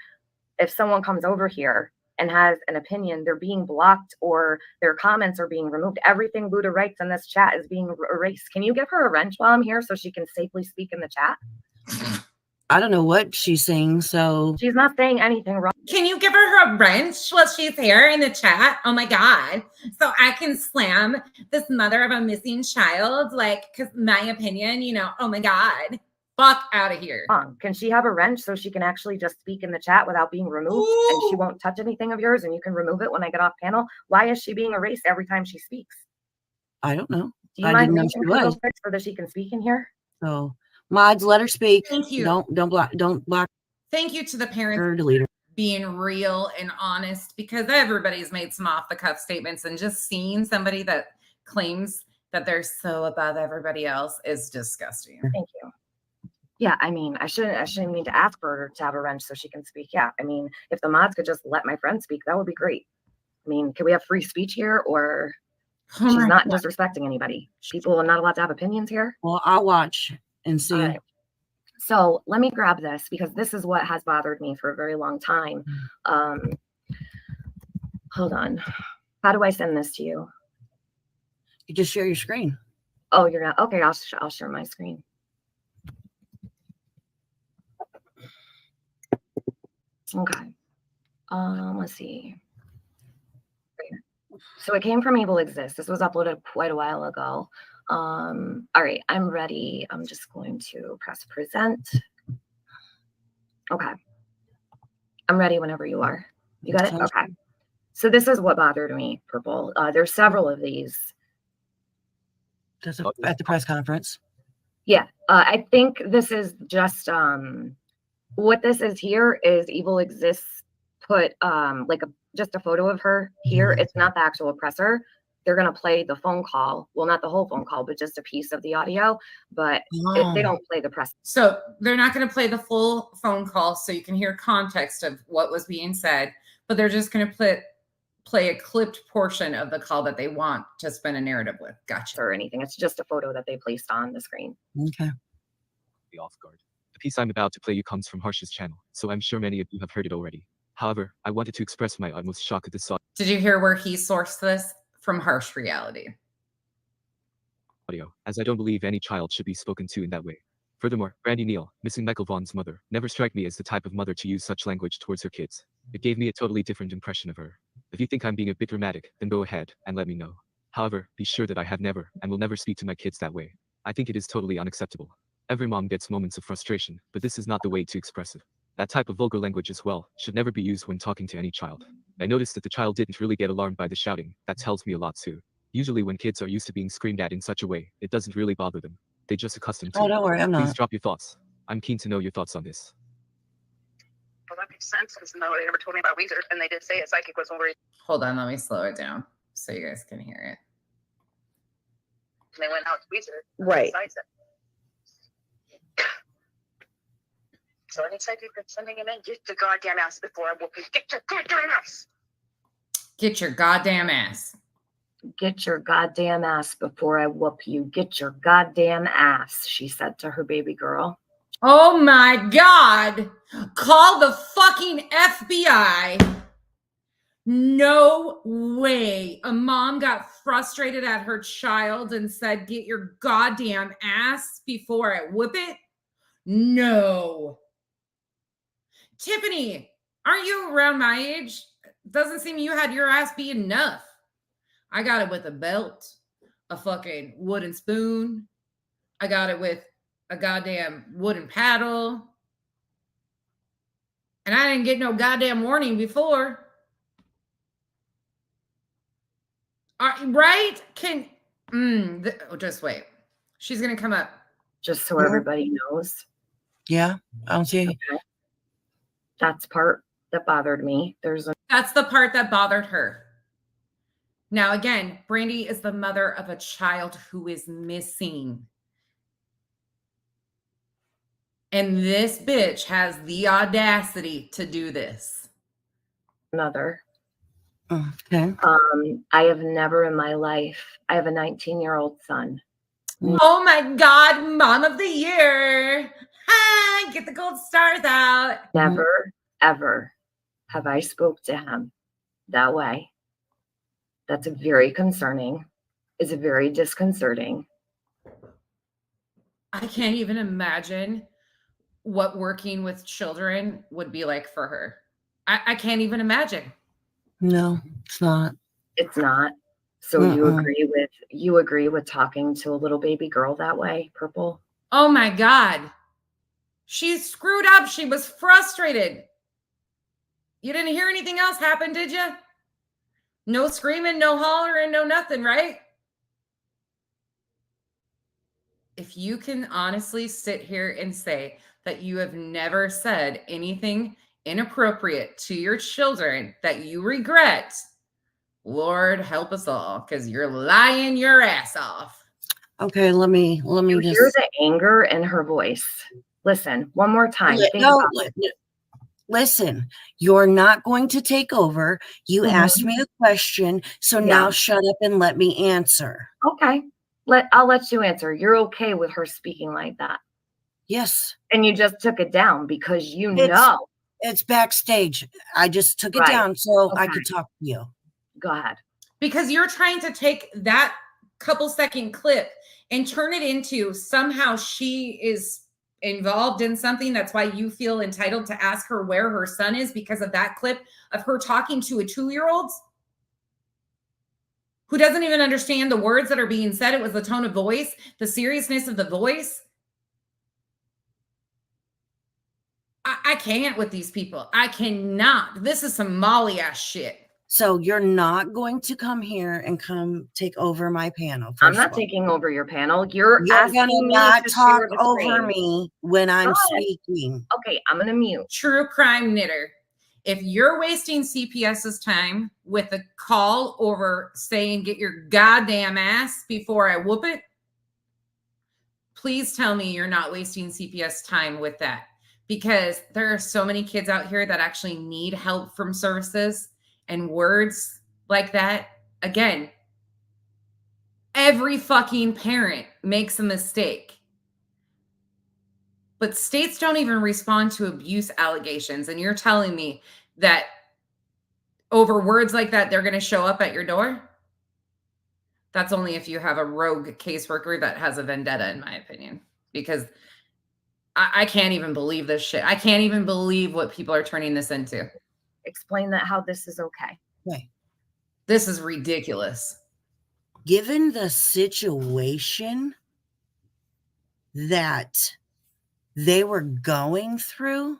If someone comes over here and has an opinion, they're being blocked or their comments are being removed. Everything Luda writes in this chat is being erased. Can you give her a wrench while I'm here so she can safely speak in the chat? I don't know what she's saying, so She's not saying anything wrong. Can you give her a wrench while she's here in the chat? Oh my God. So I can slam this mother of a missing child, because my opinion, oh my God. Fuck out of here. Can she have a wrench so she can actually just speak in the chat without being removed? And she won't touch anything of yours and you can remove it when I get off panel? Why is she being erased every time she speaks? I don't know. Do you I mind didn't know reading she her real was. quick so that she can speak in here? So mods, let her speak. Thank you. Don't block Thank you to the parents her, delete her. being real and honest, because everybody's made some off the cuff statements, and just seeing somebody that claims that they're so above everybody else is disgusting. Thank you. Yeah, I mean, I shouldn't need to ask for her to have a wrench so she can speak. Yeah, I mean, if the mods could just let my friend speak, that would be great. I mean, can we have free speech here, or Oh she's my not God. disrespecting anybody? People are not allowed to have opinions here. Well, I'll watch and see. All right. So let me grab this because this is what has bothered me for a very long time. Hold on. How do I send this to you? You just share your screen. Oh, you're not. Okay, I'll share my screen. Okay. Let's see. So it came from Evil Exists. This was uploaded quite a while ago. All right, I'm ready. I'm just going to press present. Okay. I'm ready whenever you are. You got it? Okay. So this is what bothered me, Purple. There's several of these. That's at the press conference. Yeah, I think this is just what this is here is Evil Exists put just a photo of her here. It's not the actual oppressor. they're going to play the phone call. Well, not the whole phone call, but just a piece of the audio. But they don't play the press. So they're not going to play the full phone call so you can hear context of what was being said, but they're just going to play a clipped portion of the call that they want to spin a narrative with. Gotcha. Or anything. It's just a photo that they placed on the screen. Okay. The off guard. The piece I'm about to play you comes from Harsh's channel, so I'm sure many of you have heard it already. However, I wanted to express my utmost shock at this Did you hear where he sourced this? From Harsh Reality. audio, as I don't believe any child should be spoken to in that way. Furthermore, Brandy Neal, missing Michael Vaughn's mother, never struck me as the type of mother to use such language towards her kids. It gave me a totally different impression of her. If you think I'm being a bit dramatic, then go ahead and let me know. However, be sure that I have never and will never speak to my kids that way. I think it is totally unacceptable. Every mom gets moments of frustration, but this is not the way to express it. That type of vulgar language as well should never be used when talking to any child. I noticed that the child didn't really get alarmed by the shouting. That tells me a lot too. Usually when kids are used to being screamed at in such a way, it doesn't really bother them. They just accustomed to it. Oh, don't worry, I'm Please not. drop your thoughts. I'm keen to know your thoughts on this. Well, that makes sense because no, they never told me about Weezer, and they did say a psychic was over. Hold on, let me slow it down so you guys can hear it. And they went out to Weezer. Right. Besides that. So any psychic that's sending him in, get your goddamn ass before I whoop you. Get your goddamn ass. Get your goddamn ass. Get your goddamn ass before I whoop you. Get your goddamn ass, she said to her baby girl. Oh my God. Call the fucking FBI. No way. A mom got frustrated at her child and said, get your goddamn ass before I whip it? No. Tiffany, aren't you around my age? Doesn't seem you had your ass be enough. I got it with a belt, a fucking wooden spoon. I got it with a goddamn wooden paddle. And I didn't get no goddamn warning before. Right? Just wait. She's going to come up. Just so everybody knows. Yeah, I'll see. Okay. That's part that bothered me. That's the part that bothered her. Now, again, Brandy is the mother of a child who is missing. And this bitch has the audacity to do this. another. Okay. I have never in my life, I have a 19-year-old son. Oh my God, Mom of the Year. Hi, get the gold stars out. Never, ever have I spoke to him that way. That's very concerning. It's very disconcerting. I can't even imagine what working with children would be like for her. I can't even imagine. No, it's not. It's not. So you agree with talking to a little baby girl that way, Purple? Oh my God. She screwed up. She was frustrated. You didn't hear anything else happen, did you? No screaming, no hollering, no nothing, right? If you can honestly sit here and say that you have never said anything inappropriate to your children that you regret, Lord help us all, because you're lying your ass off. Okay, let me You just hear the anger in her voice. Listen, one more time. Listen, you're not going to take over. You asked me a question, so now shut up and let me answer. Okay. I'll let you answer. You're okay with her speaking like that? Yes. And you just took it down because it's backstage. I just took it down so I could talk to you. Go ahead. Because you're trying to take that couple second clip and turn it into somehow she is involved in something. That's why you feel entitled to ask her where her son is because of that clip of her talking to a 2-year-old who doesn't even understand the words that are being said. It was the tone of voice, the seriousness of the voice. I can't with these people. I cannot. This is some Molly ass shit. So you're not going to come here and come take over my panel. I'm not taking over your panel. You're gonna not talk over screen. me when I'm speaking. Okay, I'm gonna mute. True crime knitter. If you're wasting CPS's time with a call over saying, get your goddamn ass before I whoop it, please tell me you're not wasting CPS time with that, because there are so many kids out here that actually need help from services, and words like that. Again, every fucking parent makes a mistake, but states don't even respond to abuse allegations. And you're telling me that over words like that, they're going to show up at your door? That's only if you have a rogue caseworker that has a vendetta, in my opinion, because I can't even believe this shit. I can't even believe what people are turning this into. Explain that how this is okay. Okay. This is ridiculous. Given the situation that they were going through,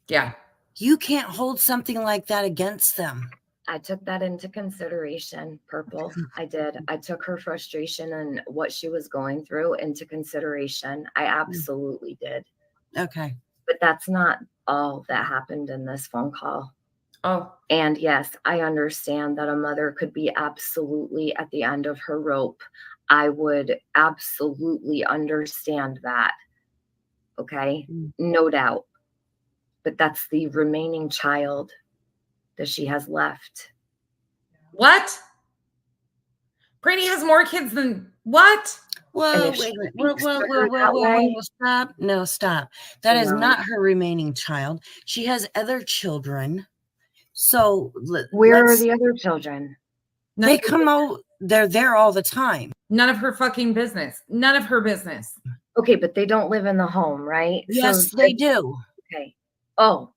Yeah. you can't hold something like that against them. I took that into consideration, Purple. I did. I took her frustration and what she was going through into consideration. I absolutely did. Okay. But that's not all that happened in this phone call. Oh, And yes, I understand that a mother could be absolutely at the end of her rope. I would absolutely understand that. Okay. No doubt. But that's the remaining child that she has left. what? Brandy has more kids than what? Whoa, if she wait a minute. speaks to her that way- Stop. No, stop. That is No. not her remaining child. She has other children. So Where are the other children? they come out, they're there all the time. None of her fucking business. None of her business. Okay, but they don't live in the home, right? Yes, So they do. Okay. Oh,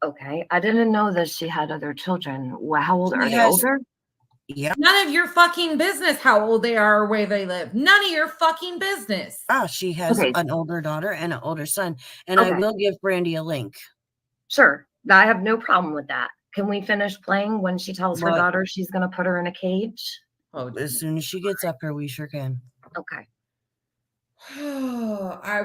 okay. I didn't know that she had other children. How old She are they? has- Older? Yeah. None of your fucking business how old they are or where they live. None of your fucking business. She has Okay. an older daughter and an older son. And I Okay. will give Brandy a link. Sure. I have no problem with that. Can we finish playing when she tells her What? daughter she's going to put her in a cage? Oh, As soon as she gets up here, we sure can. Okay. I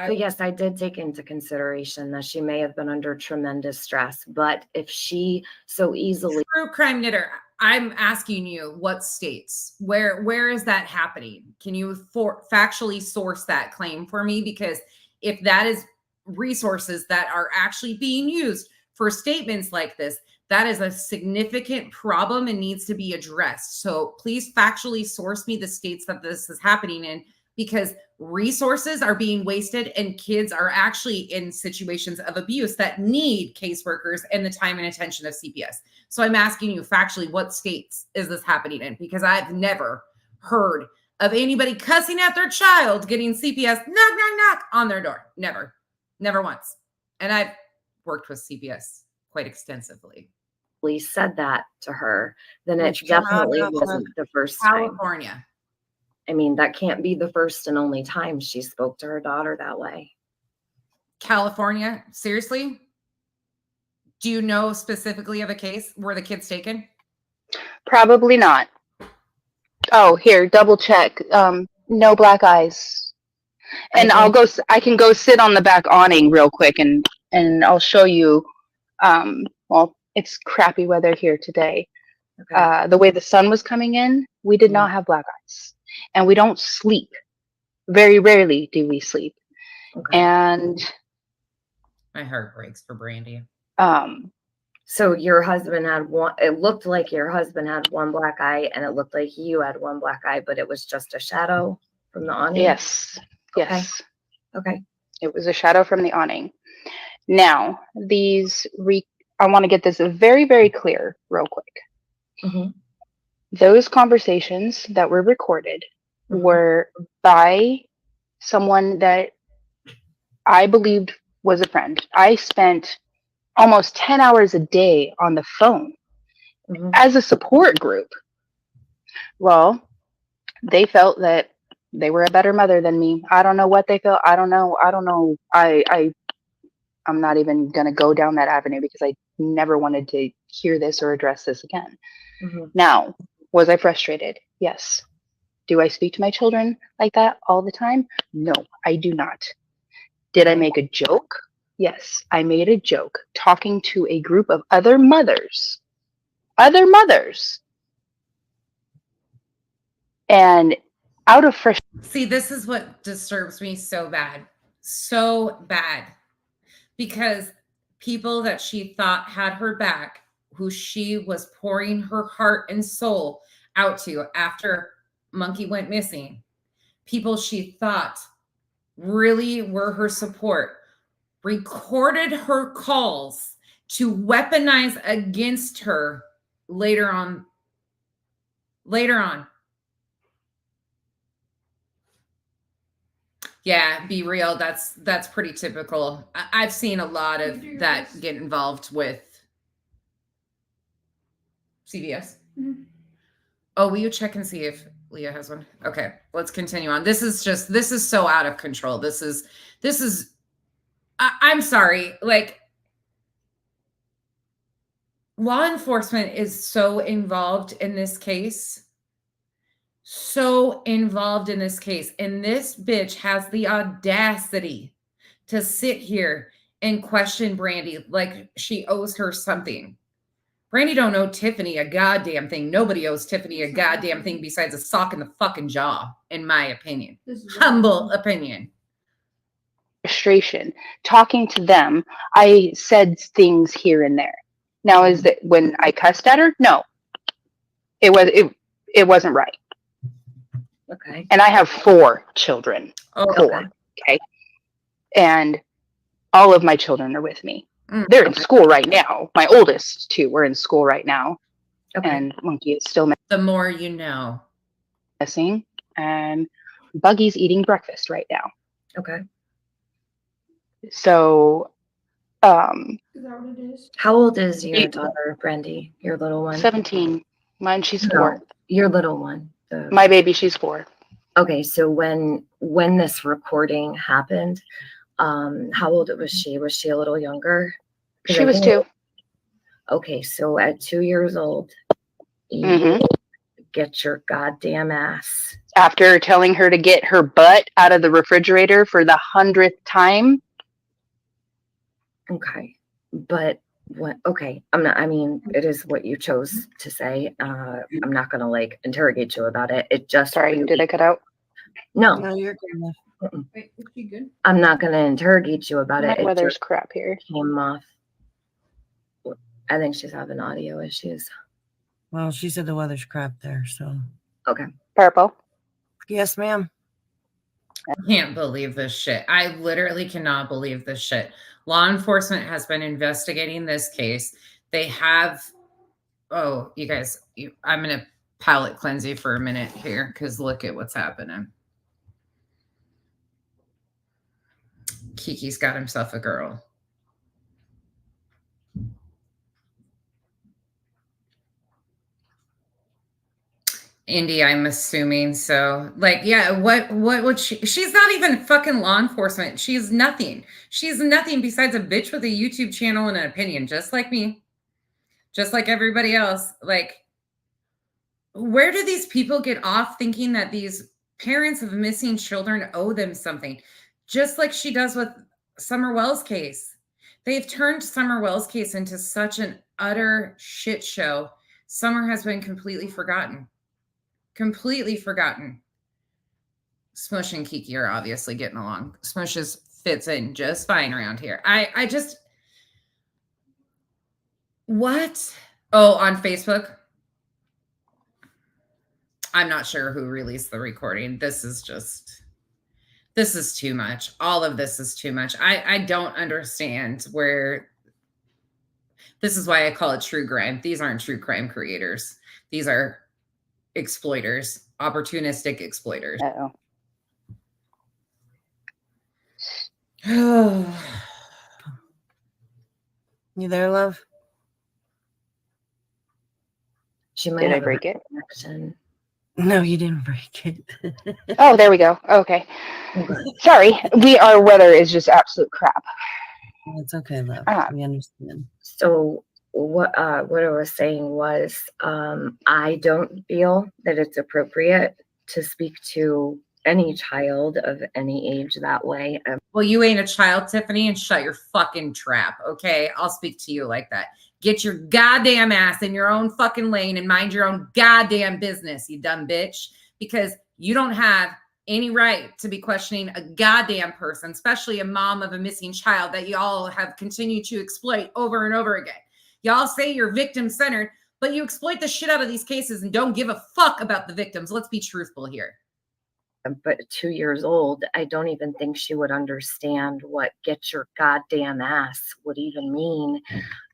But yes, I did take into consideration that she may have been under tremendous stress. But if she so easily True crime knitter. I'm asking you what states, where is that happening? Can you factually source that claim for me? Because if that is resources that are actually being used for statements like this, that is a significant problem and needs to be addressed. So please factually source me the states that this is happening in, because resources are being wasted and kids are actually in situations of abuse that need caseworkers and the time and attention of CPS. So I'm asking you factually, what states is this happening in? Because I've never heard of anybody cussing at their child getting CPS knock, knock, knock on their door. Never once. And I've worked with CPS quite extensively. said that to her, then it Which cannot definitely happen. wasn't the first time. California. I mean, that can't be the first and only time she spoke to her daughter that way. California? Seriously? Do you know specifically of a case where the kid's taken? Probably not. Oh, here, double check. No black eyes. And I can go sit on the back awning real quick and I'll show you. Well, it's crappy weather here today. Okay. The way the sun was coming in, we did not have black eyes. And we don't sleep. Very rarely do we sleep. Okay. And My heart breaks for Brandy. So your husband had one, it looked like your husband had one black eye and it looked like you had one black eye, but it was just a shadow from the awning? yes. Yes. Okay. It was a shadow from the awning. Now, I want to get this very, very clear real quick. Mm-hmm. Those conversations that were recorded were by someone that I believed was a friend. I spent almost 10 hours a day on the phone as a support group. Well, they felt that they were a better mother than me. I don't know what they felt. I don't know. I'm not even going to go down that avenue because I never wanted to hear this or address this again. Now, was I frustrated? Yes. Do I speak to my children like that all the time? No, I do not. Did I make a joke Yes, I made a joke talking to a group of other mothers. Other mothers. And out of frustration. See, this is what disturbs me so bad. So bad. Because people that she thought had her back, who she was pouring her heart and soul out to after Monkey went missing, people she thought really were her support, recorded her calls to weaponize against her later on. Yeah, be real. That's pretty typical. I've seen a lot of that get involved with CVS. Mm-hmm. Oh, will you check and see if Leah has one? Okay, let's continue on. This is so out of control. This is I'm sorry. Like, law enforcement is so involved in this case. And this bitch has the audacity to sit here and question Brandy like she owes her something. Brandy don't owe Tiffany a goddamn thing. Nobody owes Tiffany a goddamn thing besides a sock in the fucking jaw, in my opinion. Humble opinion. Frustration. Talking to them, I said things here and there. Now, is that when I cussed at her? No. It wasn't right. Okay. And I have 4 children. Oh, 4. Okay. And all of my children are with me. They're in school right now. My oldest 2 are in school right now. Okay. And Monkey is still the more you know. Missing. And Buggy's eating breakfast right now. Okay. So, is that what it is? How old is your daughter, Brandy? Your little one? 17. Mine, she's 4. Your little one. My baby, she's 4. Okay, so when this recording happened, how old was she? Was she a little younger? She was 2. Okay, so at 2 years old, you get your goddamn ass. After telling her to get her butt out of the refrigerator for the 100th time. Okay, but it is what you chose to say. I'm not gonna like interrogate you about it. It just Sorry, did I cut out? No, you're good. Wait, is she good? I'm not gonna interrogate you about it. My weather's crap here. Came off. I think she's having audio issues. Well, she said the weather's crap there, so. Okay. Purple. Yes, ma'am. I can't believe this shit. I literally cannot believe this shit. Law enforcement has been investigating this case. They have, you guys, I'm going to palate cleanse you for a minute here because look at what's happening. Kiki's got himself a girl. Indy, I'm assuming so. Like, yeah, what would she's not even fucking law enforcement. She's nothing. She's nothing besides a bitch with a YouTube channel and an opinion, just like me. Just like everybody else. Like, where do these people get off thinking that these parents of missing children owe them something? Just like she does with Summer Wells' case. They've turned Summer Wells' case into such an utter shit show. Summer has been completely forgotten. Completely forgotten. Smush and Kiki are obviously getting along. Smush fits in just fine around here. I just, what? Oh, on Facebook? I'm not sure who released the recording. This is too much. All of this is too much. I don't understand where, this is why I call it true crime. These aren't true crime creators. These are exploiters, opportunistic exploiters. You there, love? She might Did I have break it? Connection. No, you didn't break it. Oh, there we go. Okay. Sorry. Our weather is just absolute crap. It's okay, love. We understand. So what I was saying was, I don't feel that it's appropriate to speak to any child of any age that way. Well, you ain't a child, Tiffany, and shut your fucking trap, okay? I'll speak to you like that. Get your goddamn ass in your own fucking lane and mind your own goddamn business, you dumb bitch, because you don't have any right to be questioning a goddamn person, especially a mom of a missing child that y'all have continued to exploit over and over again. Y'all say you're victim-centered, but you exploit the shit out of these cases and don't give a fuck about the victims. Let's be truthful here. But 2 years old, I don't even think she would understand what "get your goddamn ass" would even mean.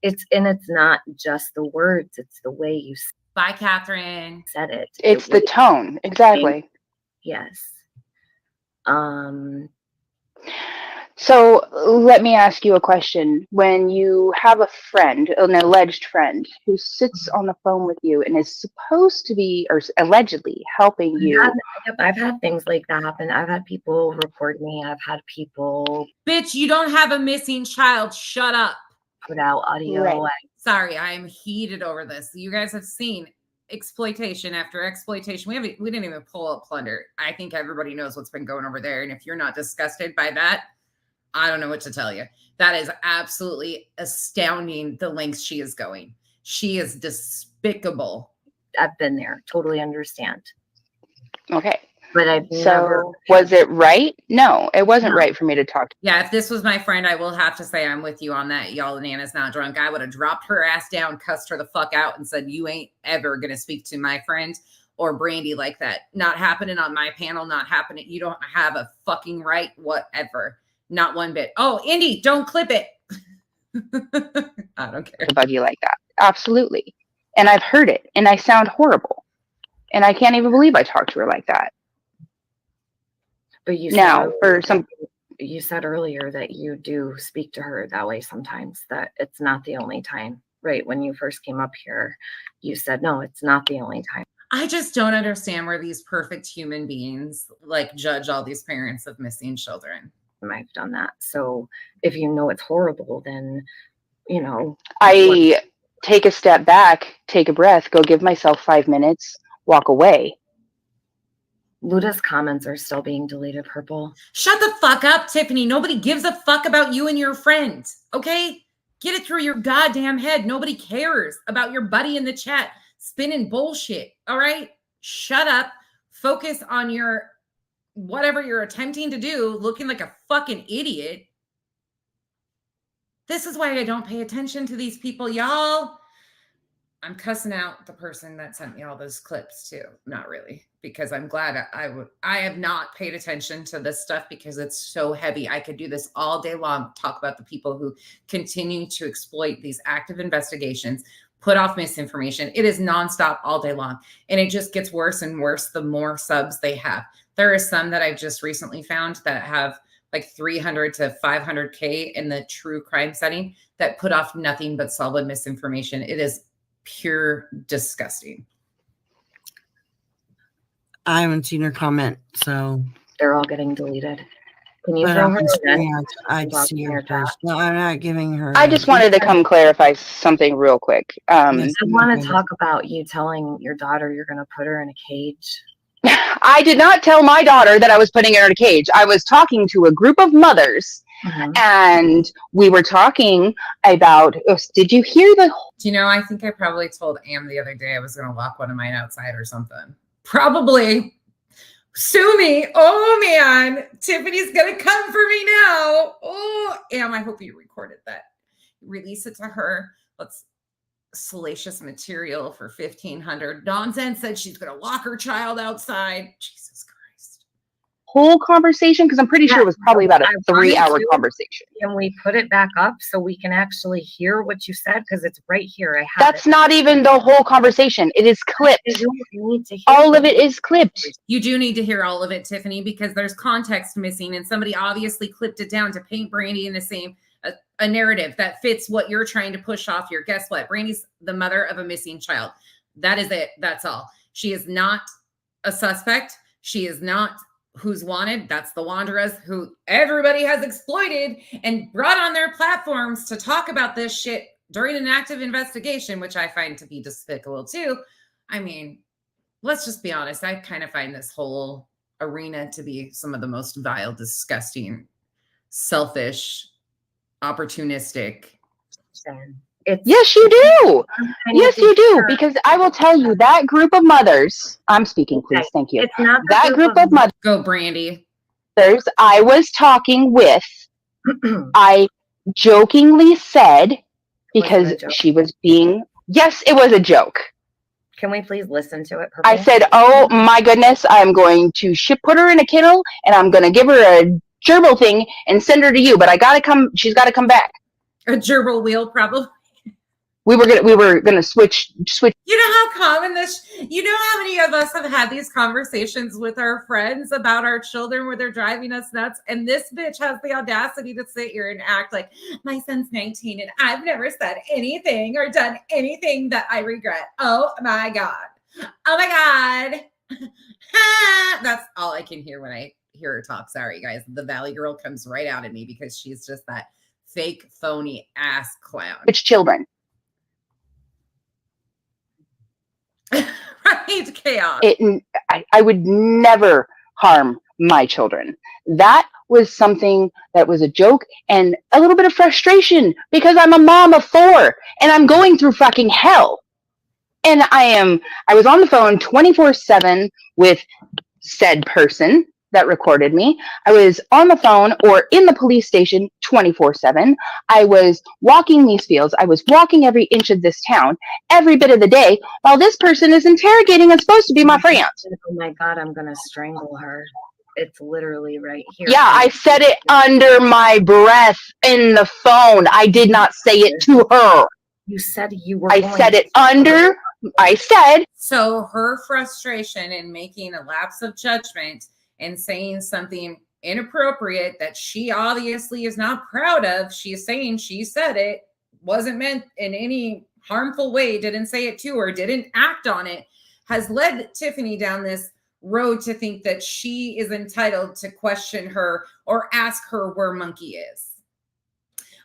It's not just the words, it's the way you Bye, Catherine. said it. It's the tone. Exactly. Yes. So let me ask you a question. When you have a friend, an alleged friend, who sits on the phone with you and is supposed to be, or allegedly helping you. I've had things like that happen. I've had people record me. I've had people. Bitch, you don't have a missing child. Shut up. Put out audio. Right. Sorry, I'm heated over this. You guys have seen exploitation after exploitation. We didn't even pull up Plunder. I think everybody knows what's been going over there. And if you're not disgusted by that, I don't know what to tell you. That is absolutely astounding, the lengths she is going. She is despicable. I've been there. Totally understand. Okay. But I've never. Was it right? No, it wasn't right for me to talk to. Yeah, if this was my friend, I will have to say I'm with you on that. Y'all, Nana's not drunk. I would have dropped her ass down, cussed her the fuck out, and said, you ain't ever going to speak to my friend or Brandy like that. Not happening on my panel, not happening. You don't have a fucking right, whatever. Not one bit. Oh, Indy, don't clip it. I don't care. About you like that. Absolutely. And I've heard it, and I sound horrible. And I can't even believe I talked to her like that. But you you said earlier that you do speak to her that way sometimes, that it's not the only time, right? When you first came up here, you said, no, it's not the only time. I just don't understand where these perfect human beings like judge all these parents of missing children. I've done that. So if you know it's horrible, then, I take a step back, take a breath, go give myself 5 minutes, walk away. Luda's comments are still being deleted, Purple. Shut the fuck up, Tiffany. Nobody gives a fuck about you and your friend, okay? Get it through your goddamn head. Nobody cares about your buddy in the chat spinning bullshit, all right? Shut up. Focus on your whatever you're attempting to do, looking like a fucking idiot. This is why I don't pay attention to these people, y'all. I'm cussing out the person that sent me all those clips too. Not really, because I'm glad I have not paid attention to this stuff because it's so heavy. I could do this all day long, talk about the people who continue to exploit these active investigations, put off misinformation. It is nonstop all day long. And it just gets worse and worse the more subs they have. There are some that I've just recently found that have like 300 to 500K in the true crime setting that put off nothing but solid misinformation. It is pure disgusting. I haven't seen her comment, so they're all getting deleted. Can you throw her again? I'd see her first. No, I'm not giving her. I just wanted to come clarify something real quick. I want to talk about you telling your daughter you're going to put her in a cage. I did not tell my daughter that I was putting her in a cage. I was talking to a group of mothers, and we were talking about, did you hear the... Do you know, I think I probably told Am the other day I was going to lock one of mine outside or something. Probably. Sue me. Oh, man. Tiffany's going to come for me now. Oh, Am, I hope you recorded that. Release it to her. Let's... salacious material for $1,500. Nonsense said she's going to lock her child outside. Jesus Christ. Whole conversation? Because I'm pretty sure it was probably about a 3-hour conversation. Can we put it back up so we can actually hear what you said? Because it's right here. I have That's not even the whole conversation. It is clipped. All of it is clipped. You do need to hear all of it, Tiffany, because there's context missing and somebody obviously clipped it down to paint Brandy in the same a narrative that fits what you're trying to push off here. Guess what? Brandy's the mother of a missing child. That is it. That's all. She is not a suspect. She is not who's wanted. That's the Wanderers who everybody has exploited and brought on their platforms to talk about this shit during an active investigation, which I find to be despicable too. I mean, let's just be honest. I kind of find this whole arena to be some of the most vile, disgusting, selfish, opportunistic. Yes, you do. Yes, you do. Because I will tell you that group of mothers, I'm speaking, please. Thank you. It's not That group of mothers Go, Brandy. I was talking with, I jokingly said, because she was being, yes, it was a joke. Can we please listen to it? I said, oh my goodness, I'm going to put her in a kennel and I'm going to give her a gerbil thing and send her to you. But she's got to come back. A gerbil wheel, probably. We were gonna switch. You know how common you know how many of us have had these conversations with our friends about our children where they're driving us nuts, and this bitch has the audacity to sit here and act like my son's 19 and I've never said anything or done anything that I regret. Oh my God. Oh my God. That's all I can hear when I hear her talk. Sorry guys. The Valley Girl comes right out at me because she's just that fake, phony ass clown. It's children. Right, chaos. I would never harm my children. That was something that was a joke and a little bit of frustration because I'm a mom of 4 and I'm going through fucking hell. And I was on the phone 24/7 with said person that recorded me. I was on the phone or in the police station 24/7. I was walking these fields. I was walking every inch of this town every bit of the day while this person is interrogating and supposed to be my friend. Oh my God, I'm going to strangle her. It's literally right here. Yeah, I said it under my breath in the phone. I did not say it to her. You said you were. I said it under. I said. So her frustration in making a lapse of judgment and saying something inappropriate that she obviously is not proud of. She's saying she said it, wasn't meant in any harmful way, didn't say it to her, didn't act on it, has led Tiffany down this road to think that she is entitled to question her or ask her where Monkey is.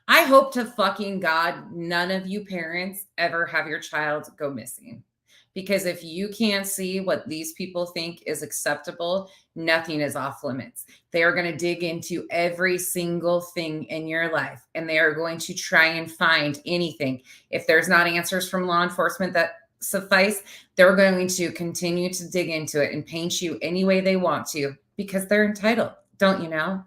I hope to fucking God none of you parents ever have your child go missing. Because if you can't see what these people think is acceptable, nothing is off limits. They are going to dig into every single thing in your life, and they are going to try and find anything. If there's not answers from law enforcement that suffice, they're going to continue to dig into it and paint you any way they want to because they're entitled. Don't you know?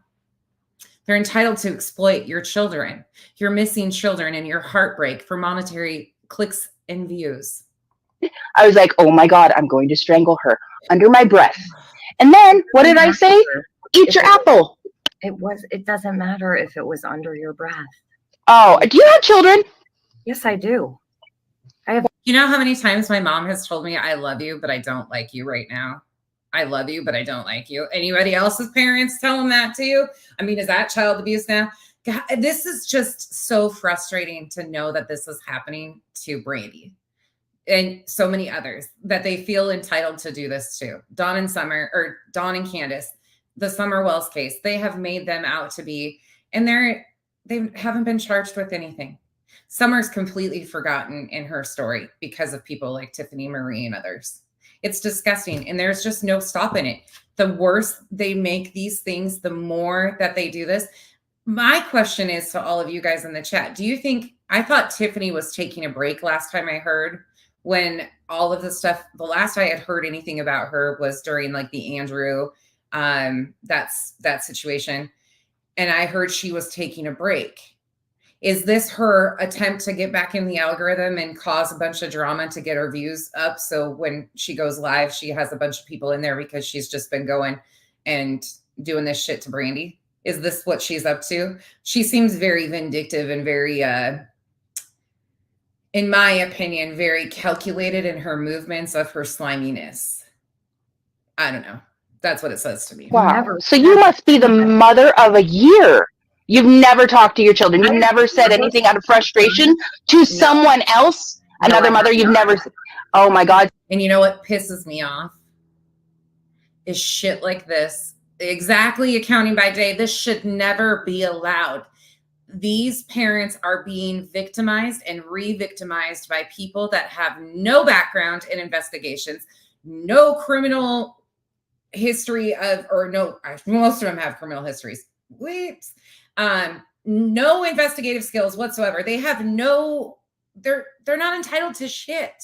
They're entitled to exploit your children, your missing children, and your heartbreak for monetary clicks and views. I was like, oh my God, I'm going to strangle her under my breath. And then what did I say? Eat your apple. It doesn't matter if it was under your breath. Oh, do you have children? Yes, I do. You know how many times my mom has told me, I love you, but I don't like you right now. I love you, but I don't like you. Anybody else's parents tell them that to you? I mean, is that child abuse now? God, this is just so frustrating to know that this is happening to Brandy and so many others, that they feel entitled to do this too. Dawn and Candace, the Summer Wells case, they have made them out to be, and they haven't been charged with anything. Summer's completely forgotten in her story because of people like Tiffany Marie and others. It's disgusting, and there's just no stopping it. The worse they make these things, the more that they do this. My question is to all of you guys in the chat, do you think, I thought Tiffany was taking a break last time I heard, when all of the stuff, the last I had heard anything about her was during like the Andrew, that situation. And I heard she was taking a break. Is this her attempt to get back in the algorithm and cause a bunch of drama to get her views up? So when she goes live, she has a bunch of people in there because she's just been going and doing this shit to Brandy. Is this what she's up to? She seems very vindictive and very, in my opinion, very calculated in her movements of her sliminess. I don't know. That's what it says to me. Wow. So you must be the mother of a year. You've never talked to your children. You've never said anything out of frustration to someone else, another mother. You've never. Oh my God. And you know what pisses me off is shit like this. Exactly, accounting by day. This should never be allowed. These parents are being victimized and re-victimized by people that have no background in investigations, no criminal history of, or no, most of them have criminal histories. Wait, no investigative skills whatsoever. They have no, they're not entitled to shit.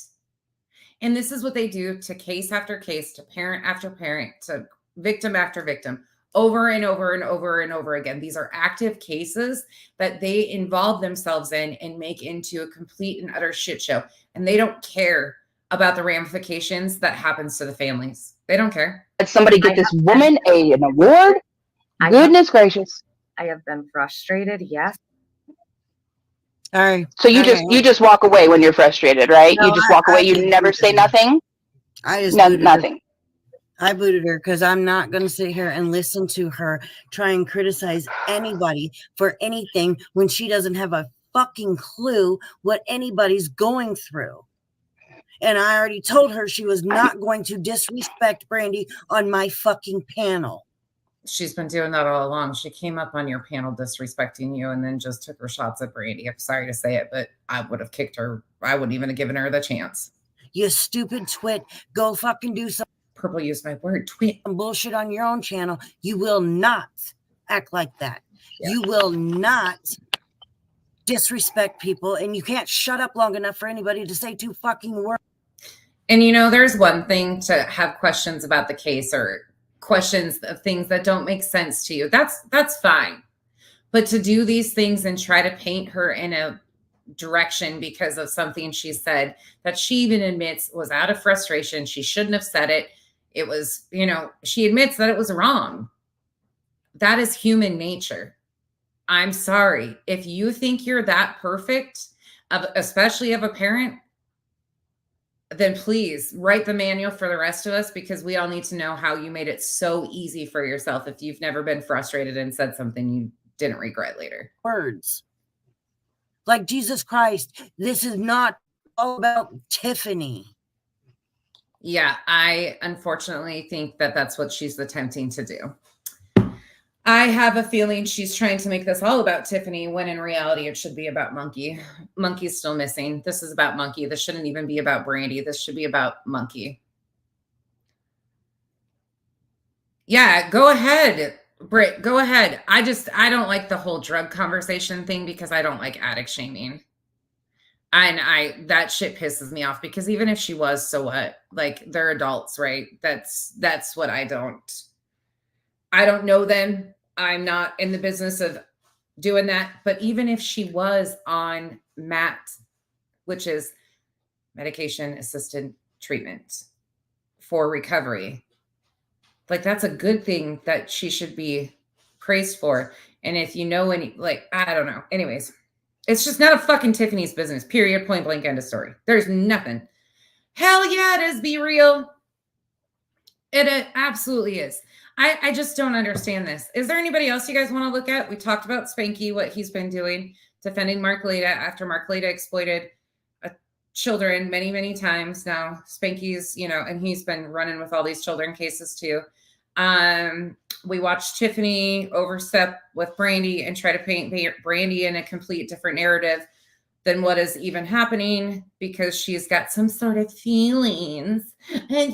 And this is what they do to case after case, to parent after parent, to victim after victim, over and over and over and over again. These are active cases that they involve themselves in and make into a complete and utter shit show. And they don't care about the ramifications that happens to the families. They don't care. Did somebody get this woman an award? Goodness gracious. I have been frustrated, yes. All right. So you just walk away when you're frustrated, right? No, you just walk away. You never say nothing. I just Nothing. I booted her because I'm not going to sit here and listen to her try and criticize anybody for anything when she doesn't have a fucking clue what anybody's going through. And I already told her she was not going to disrespect Brandy on my fucking panel. She's been doing that all along. She came up on your panel disrespecting you and then just took her shots at Brandy. I'm sorry to say it, but I would have kicked her. I wouldn't even have given her the chance. You stupid twit. Go fucking do some Purple used my word, twit. bullshit on your own channel. You will not act like that. Yeah. You will not disrespect people, and you can't shut up long enough for anybody to say 2 fucking words. And you know, there's one thing to have questions about the case or questions of things that don't make sense to you. That's fine. But to do these things and try to paint her in a direction because of something she said that she even admits was out of frustration. She shouldn't have said it. It was, you know, she admits that it was wrong. That is human nature. I'm sorry. If you think you're that perfect, especially of a parent, then please write the manual for the rest of us, because we all need to know how you made it so easy for yourself if you've never been frustrated and said something you didn't regret later. Words. Like, Jesus Christ, this is not all about Tiffany. Yeah, I unfortunately think that that's what she's attempting to do. I have a feeling she's trying to make this all about Tiffany, when in reality it should be about Monkey. Monkey's still missing. This is about Monkey. This shouldn't even be about Brandy. This should be about Monkey. Yeah, go ahead, Britt. Go ahead. I don't like the whole drug conversation thing because I don't like addict shaming. And that shit pisses me off, because even if she was, so what? Like, they're adults, right? That's what I don't know them. I'm not in the business of doing that. But even if she was on MAT, which is medication assisted treatment for recovery, like, that's a good thing that she should be praised for. And if you know any, like, I don't know. Anyways, it's just not a fucking Tiffany's business, period, point blank, end of story. There's nothing. Hell yeah, it is. Be real. It absolutely is. I just don't understand this. Is there anybody else you guys want to look at? We talked about Spanky, what he's been doing, defending Mark Leda after Mark Leda exploited children many, many times now. Spanky's, you know, and he's been running with all these children cases too. We watched Tiffany overstep with Brandy and try to paint Brandy in a complete different narrative than what is even happening, because she's got some sort of feelings and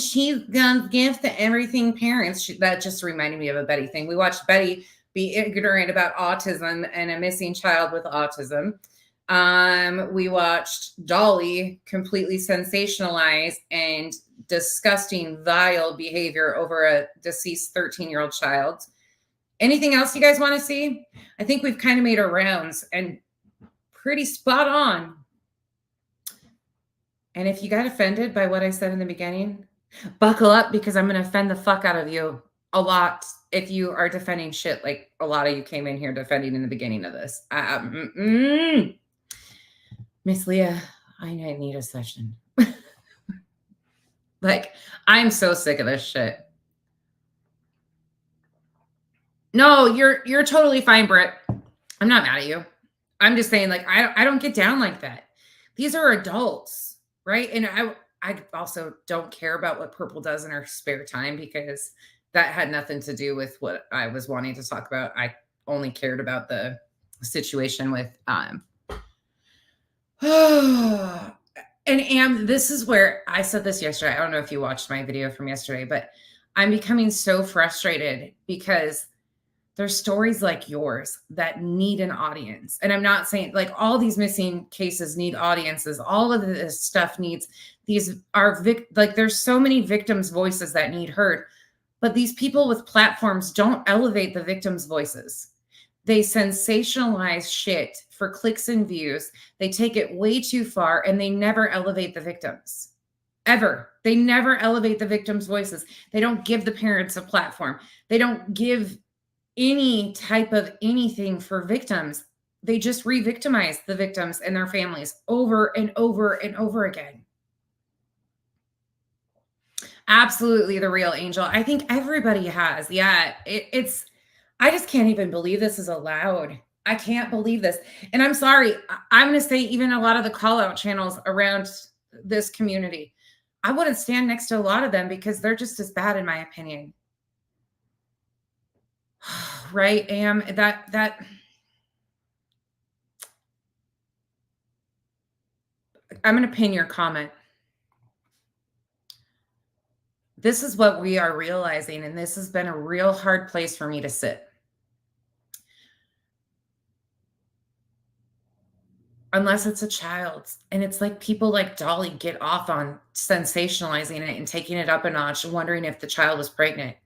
she's gonna give to everything parents. That just reminded me of a Betty thing. We watched Betty be ignorant about autism and a missing child with autism. We watched Dolly completely sensationalize and disgusting, vile behavior over a deceased 13-year-old child. Anything else you guys want to see? I think we've kind of made our rounds and pretty spot on. And if you got offended by what I said in the beginning, buckle up, because I'm going to offend the fuck out of you a lot if you are defending shit like a lot of you came in here defending in the beginning of this. Miss Leah, I need a session. Like, I'm so sick of this shit. No, you're totally fine, Britt. I'm not mad at you. I'm just saying, like, I don't get down like that. These are adults, right? And I also don't care about what Purple does in her spare time, because that had nothing to do with what I was wanting to talk about. I only cared about the situation with And this is where I said this yesterday. I don't know if you watched my video from yesterday, but I'm becoming so frustrated because there's stories like yours that need an audience. And I'm not saying like all these missing cases need audiences. All of this stuff needs, these are like there's so many victims' voices that need heard, but these people with platforms don't elevate the victims' voices. They sensationalize shit for clicks and views. They take it way too far and they never elevate the victims. Ever. They never elevate the victims' voices. They don't give the parents a platform. They don't give any type of anything for victims. They just re-victimize the victims and their families over and over and over again. Absolutely the real angel. I think everybody has. Yeah, it's, I just can't even believe this is allowed. I can't believe this. And I'm sorry, I'm going to say even a lot of the call out channels around this community, I wouldn't stand next to a lot of them because they're just as bad in my opinion. Right, Am, that I'm going to pin your comment. This is what we are realizing, and this has been a real hard place for me to sit. Unless it's a child. And it's like people like Dolly get off on sensationalizing it and taking it up a notch, wondering if the child was pregnant.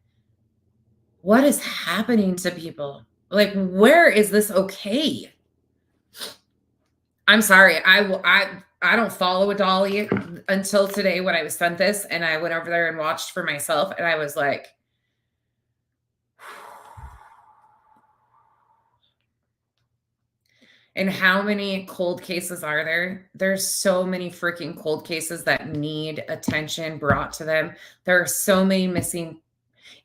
What is happening to people? Like, where is this okay? I'm sorry. I don't follow a Dolly until today when I was sent this, and I went over there and watched for myself, and I was like, and how many cold cases are there? There's so many freaking cold cases that need attention brought to them. There are so many missing.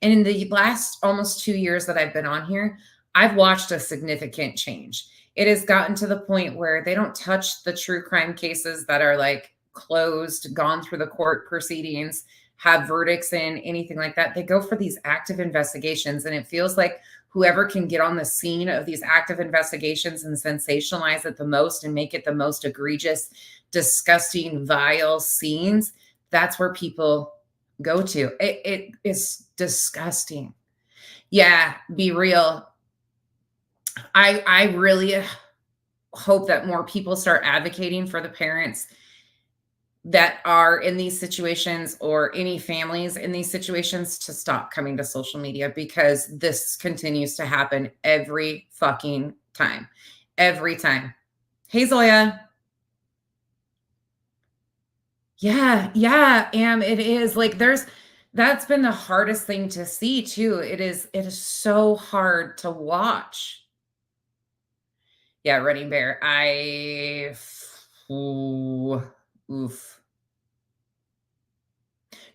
And in the last almost 2 years that I've been on here, I've watched a significant change. It has gotten to the point where they don't touch the true crime cases that are like closed, gone through the court proceedings, have verdicts in, anything like that. They go for these active investigations. And it feels like whoever can get on the scene of these active investigations and sensationalize it the most and make it the most egregious, disgusting, vile scenes, that's where people go to. It is disgusting. Yeah, be real. I really hope that more people start advocating for the parents that are in these situations or any families in these situations to stop coming to social media, because this continues to happen every fucking time. Every time. Hey, Zoya. Yeah, it is like that's been the hardest thing to see too. It is so hard to watch. Yeah, Running Bear. Oof.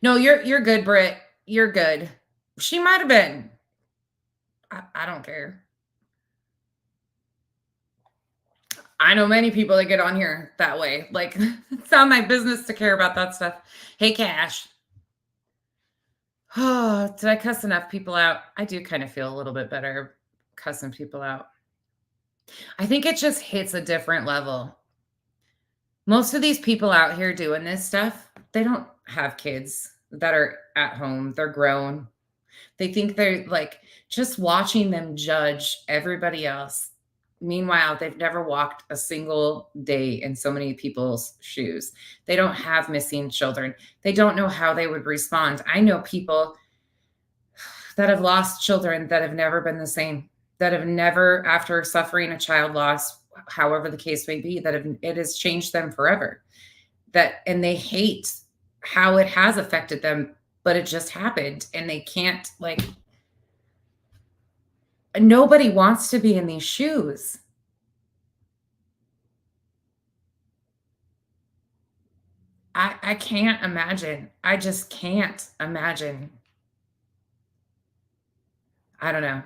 No, you're good, Britt. You're good. She might have been. I don't care. I know many people that get on here that way. Like, it's not my business to care about that stuff. Hey, Cash. Oh, did I cuss enough people out? I do kind of feel a little bit better cussing people out. I think it just hits a different level. Most of these people out here doing this stuff, they don't have kids that are at home. They're grown. They think they're like, just watching them judge everybody else. Meanwhile, they've never walked a single day in so many people's shoes. They don't have missing children. They don't know how they would respond. I know people that have lost children that have never been the same, that have never, after suffering a child loss, however the case may be, it has changed them forever. And they hate how it has affected them, but it just happened, and they can't, like, nobody wants to be in these shoes. I can't imagine. I just can't imagine. I don't know.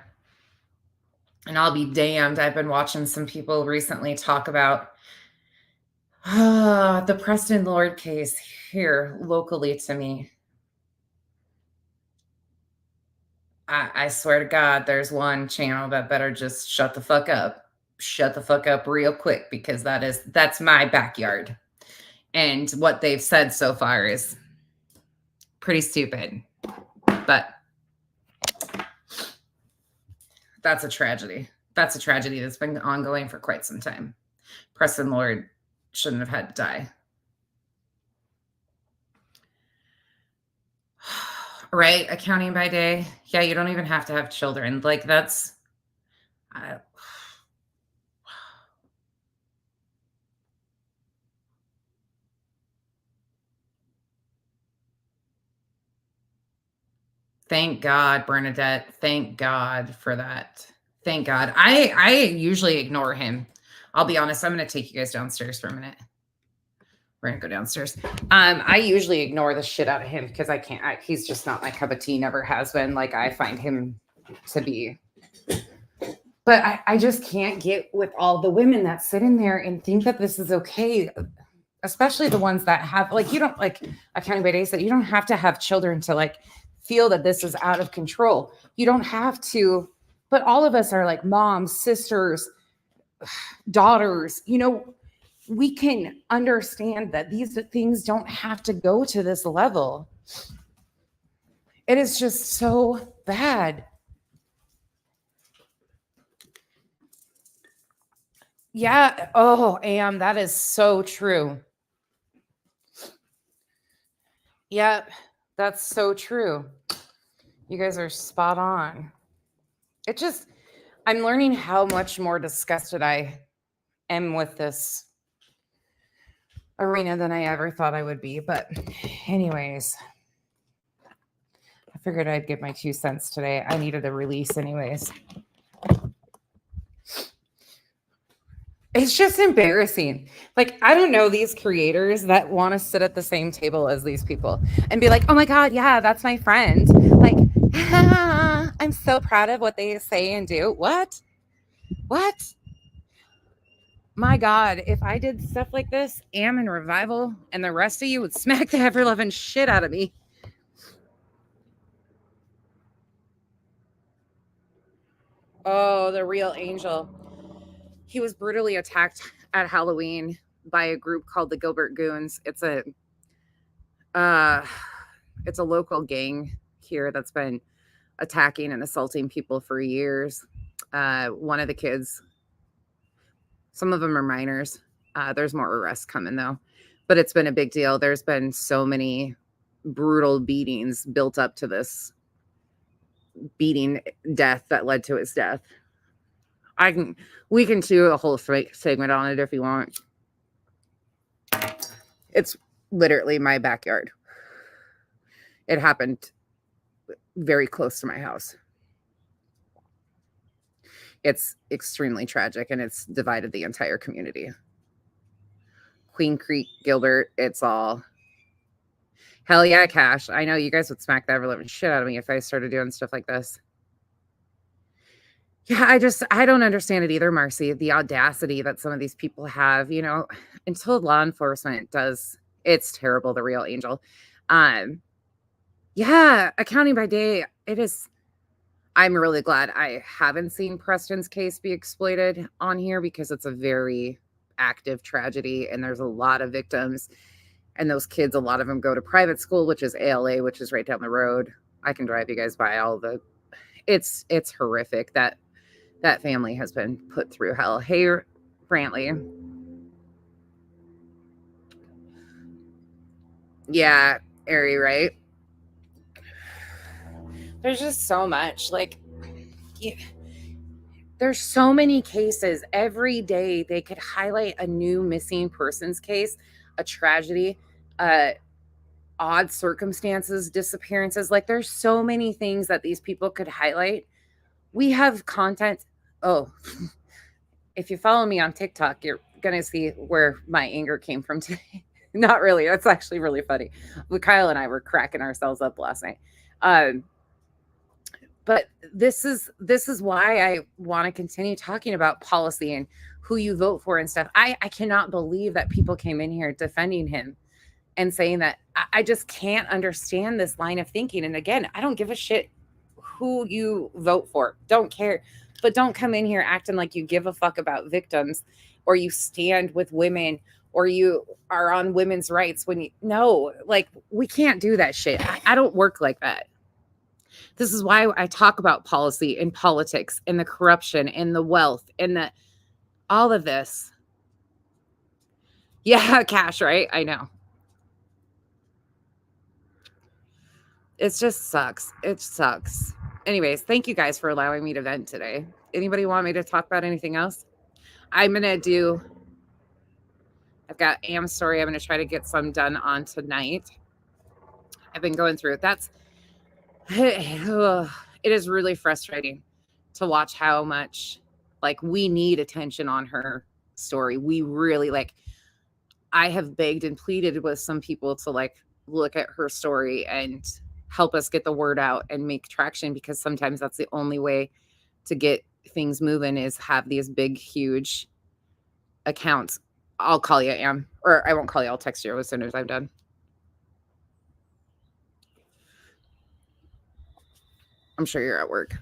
And I'll be damned. I've been watching some people recently talk about the Preston Lord case here locally to me. I swear to God, there's one channel that better just shut the fuck up. Shut the fuck up real quick, because that's my backyard. And what they've said so far is pretty stupid. But that's a tragedy. That's a tragedy that's been ongoing for quite some time. Preston Lord shouldn't have had to die. Right? Accounting by day. Yeah, you don't even have to have children. Like, that's... Thank God, Bernadette. Thank God for that. Thank God. I usually ignore him. I'll be honest. I'm going to take you guys downstairs for a minute. We're going to go downstairs. I usually ignore the shit out of him because I can't. He's just not my cup of tea. Never has been. Like, I find him to be. But I just can't get with all the women that sit in there and think that this is okay. Especially the ones that have, like, you don't, like, Accounting by Day said, you don't have to have children to, like, feel that this is out of control. You don't have to, but all of us are like moms, sisters, daughters. You know, we can understand that these things don't have to go to this level. It is just so bad. Yeah. Oh, Am, that is so true. Yep. That's so true. You guys are spot on. It just, I'm learning how much more disgusted I am with this arena than I ever thought I would be. But anyways, I figured I'd give my 2 cents today. I needed a release anyways. It's just embarrassing. Like, I don't know these creators that want to sit at the same table as these people and be like, oh my God, yeah, that's my friend. Like, I'm so proud of what they say and do. What? My God, if I did stuff like this, Am and Revival and the rest of you would smack the ever-loving shit out of me. Oh, the real angel. He was brutally attacked at Halloween by a group called the Gilbert Goons. It's a local gang here that's been attacking and assaulting people for years. One of the kids, some of them are minors. There's more arrests coming though, but it's been a big deal. There's been so many brutal beatings built up to this beating death that led to his death. We can do a whole segment on it if you want. It's literally my backyard. It happened very close to my house. It's extremely tragic and it's divided the entire community. Queen Creek, Gilbert, it's all. Hell yeah, Cash. I know you guys would smack the ever-living shit out of me if I started doing stuff like this. Yeah, I don't understand it either, Marcy. The audacity that some of these people have, you know, until law enforcement does, it's terrible, the real angel. Yeah, Accounting by Day, it is. I'm really glad I haven't seen Preston's case be exploited on here because it's a very active tragedy and there's a lot of victims. And those kids, a lot of them go to private school, which is ALA, which is right down the road. I can drive you guys by all the, it's horrific that family has been put through hell. Hey, Brantley. Yeah, Ari, right? There's just so much. Like, there's so many cases. Every day they could highlight a new missing persons case, a tragedy, odd circumstances, disappearances. Like, there's so many things that these people could highlight. We have content. Oh, if you follow me on TikTok, you're going to see where my anger came from today. Not really. That's actually really funny. Kyle and I were cracking ourselves up last night. But this is why I want to continue talking about policy and who you vote for and stuff. I cannot believe that people came in here defending him and saying that. I just can't understand this line of thinking. And again, I don't give a shit who you vote for. Don't care. But don't come in here acting like you give a fuck about victims or you stand with women or you are on women's rights when you no, like we can't do that shit. I don't work like that. This is why I talk about policy and politics and the corruption and the wealth and the all of this. Yeah, cash, right? I know. It just sucks. It sucks. Anyways, thank you guys for allowing me to vent today. Anybody want me to talk about anything else? I've got Am's story. I'm going to try to get some done on tonight. I've been going through it. It is really frustrating to watch how much like we need attention on her story. We really I have begged and pleaded with some people to like look at her story and help us get the word out and make traction, because sometimes that's the only way to get things moving is have these big, huge accounts. I'll call you, Am, or I won't call you. I'll text you as soon as I'm done. I'm sure you're at work.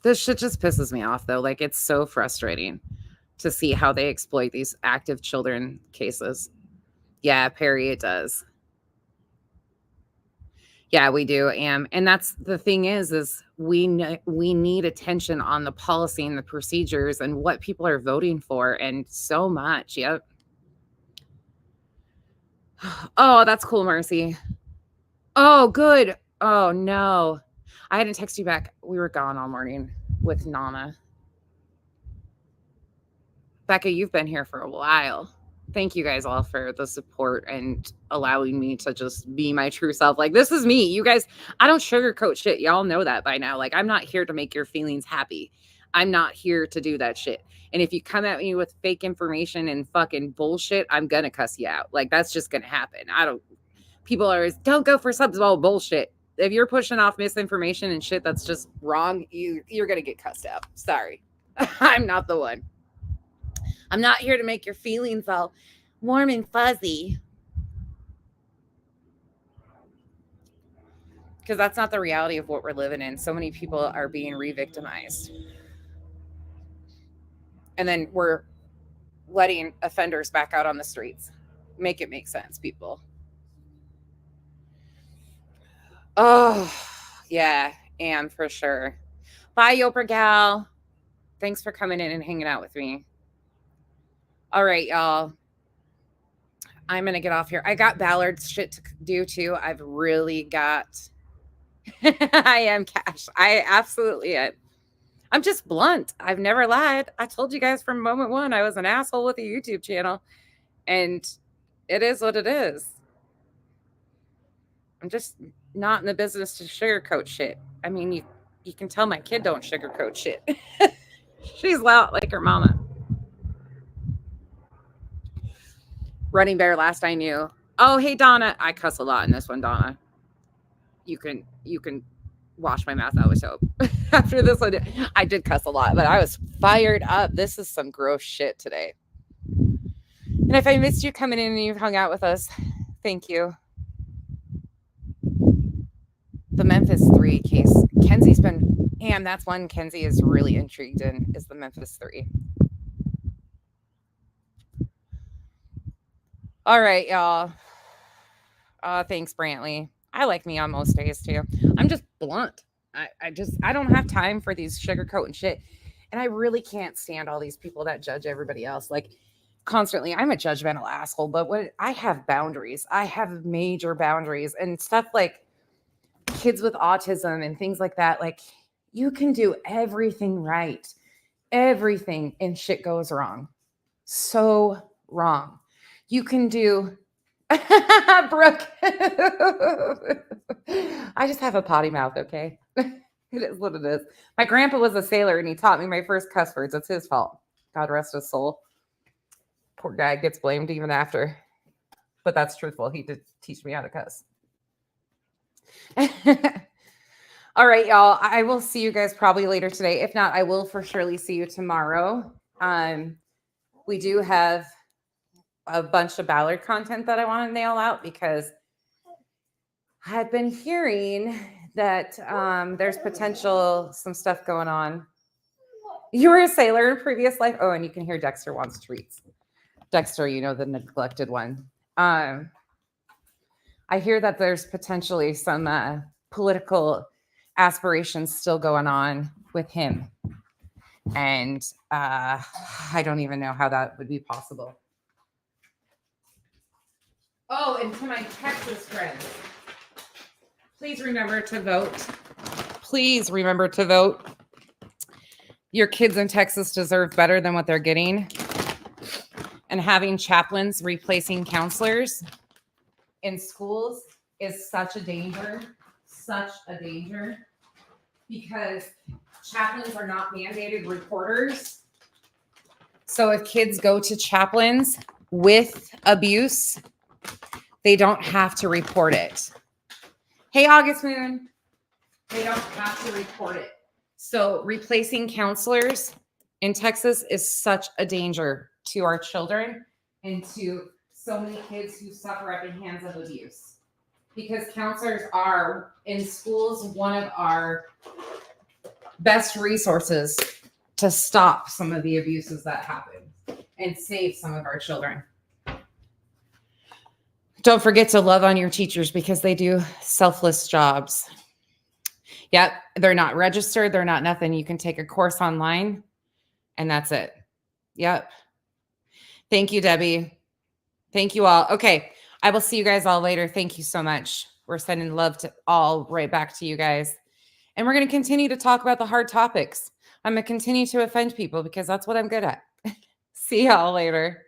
This shit just pisses me off, though. Like, it's so frustrating to see how they exploit these active children cases. Yeah, Perry, it does. Yeah, we do, Am. And that's the thing is we need attention on the policy and the procedures and what people are voting for, and so much. Yep. Oh, that's cool, Mercy. Oh, good. Oh, no. I hadn't texted you back. We were gone all morning with Nana. Becca, you've been here for a while. Thank you guys all for the support and allowing me to just be my true self. Like, this is me. You guys, I don't sugarcoat shit. Y'all know that by now. Like, I'm not here to make your feelings happy. I'm not here to do that shit. And if you come at me with fake information and fucking bullshit, I'm gonna cuss you out. Like, that's just gonna happen. People are always, don't go for something all bullshit. If you're pushing off misinformation and shit that's just wrong, you're gonna get cussed out. Sorry. I'm not the one. I'm not here to make your feelings all warm and fuzzy. Because that's not the reality of what we're living in. So many people are being re-victimized. And then we're letting offenders back out on the streets. Make it make sense, people. Oh, yeah, and for sure. Bye, Yoper Gal. Thanks for coming in and hanging out with me. All right, y'all. I'm going to get off here. I got Ballard's shit to do, too. I've really got... I am Cash. I absolutely am. I'm just blunt. I've never lied. I told you guys from moment one I was an asshole with a YouTube channel. And it is what it is. I'm just not in the business to sugarcoat shit. I mean, you can tell my kid don't sugarcoat shit. She's loud like her mama. Running Bear, last I knew. Oh, hey, Donna. I cuss a lot in this one, Donna. You can wash my mouth out with soap. After this one, I did cuss a lot, but I was fired up. This is some gross shit today. And if I missed you coming in and you've hung out with us, thank you. The Memphis 3 case. Kenzie's been, and that's one Kenzie is really intrigued in, is the Memphis 3. All right, y'all. Thanks, Brantley. I like me on most days, too. I'm just blunt. I don't have time for these sugarcoat and shit. And I really can't stand all these people that judge everybody else. Like, constantly, I'm a judgmental asshole, but I have boundaries. I have major boundaries and stuff like kids with autism and things like that. Like, you can do everything right. Everything, and shit goes wrong. So wrong. You can do... Brooke. I just have a potty mouth, okay? It is what it is. My grandpa was a sailor and he taught me my first cuss words. It's his fault. God rest his soul. Poor guy gets blamed even after. But that's truthful. He did teach me how to cuss. All right, y'all. I will see you guys probably later today. If not, I will for surely see you tomorrow. We do have a bunch of Ballard content that I want to nail out because I've been hearing that there's potential some stuff going on. You were a sailor in a previous life. Oh, and you can hear Dexter wants treats. Dexter, you know, the neglected one. I hear that there's potentially some political aspirations still going on with him. And I don't even know how that would be possible. Oh, and to my Texas friends, please remember to vote. Please remember to vote. Your kids in Texas deserve better than what they're getting. And having chaplains replacing counselors in schools is such a danger, because chaplains are not mandated reporters. So if kids go to chaplains with abuse, they don't have to report it. Hey, August Moon, they don't have to report it. So replacing counselors in Texas is such a danger to our children and to so many kids who suffer at the hands of abuse. Because counselors are in schools one of our best resources to stop some of the abuses that happen and save some of our children. Don't forget to love on your teachers because they do selfless jobs. Yep, they're not registered. They're not nothing. You can take a course online and that's it. Yep. Thank you, Debbie. Thank you all. Okay, I will see you guys all later. Thank you so much. We're sending love to all right back to you guys. And we're going to continue to talk about the hard topics. I'm going to continue to offend people because that's what I'm good at. See y'all later.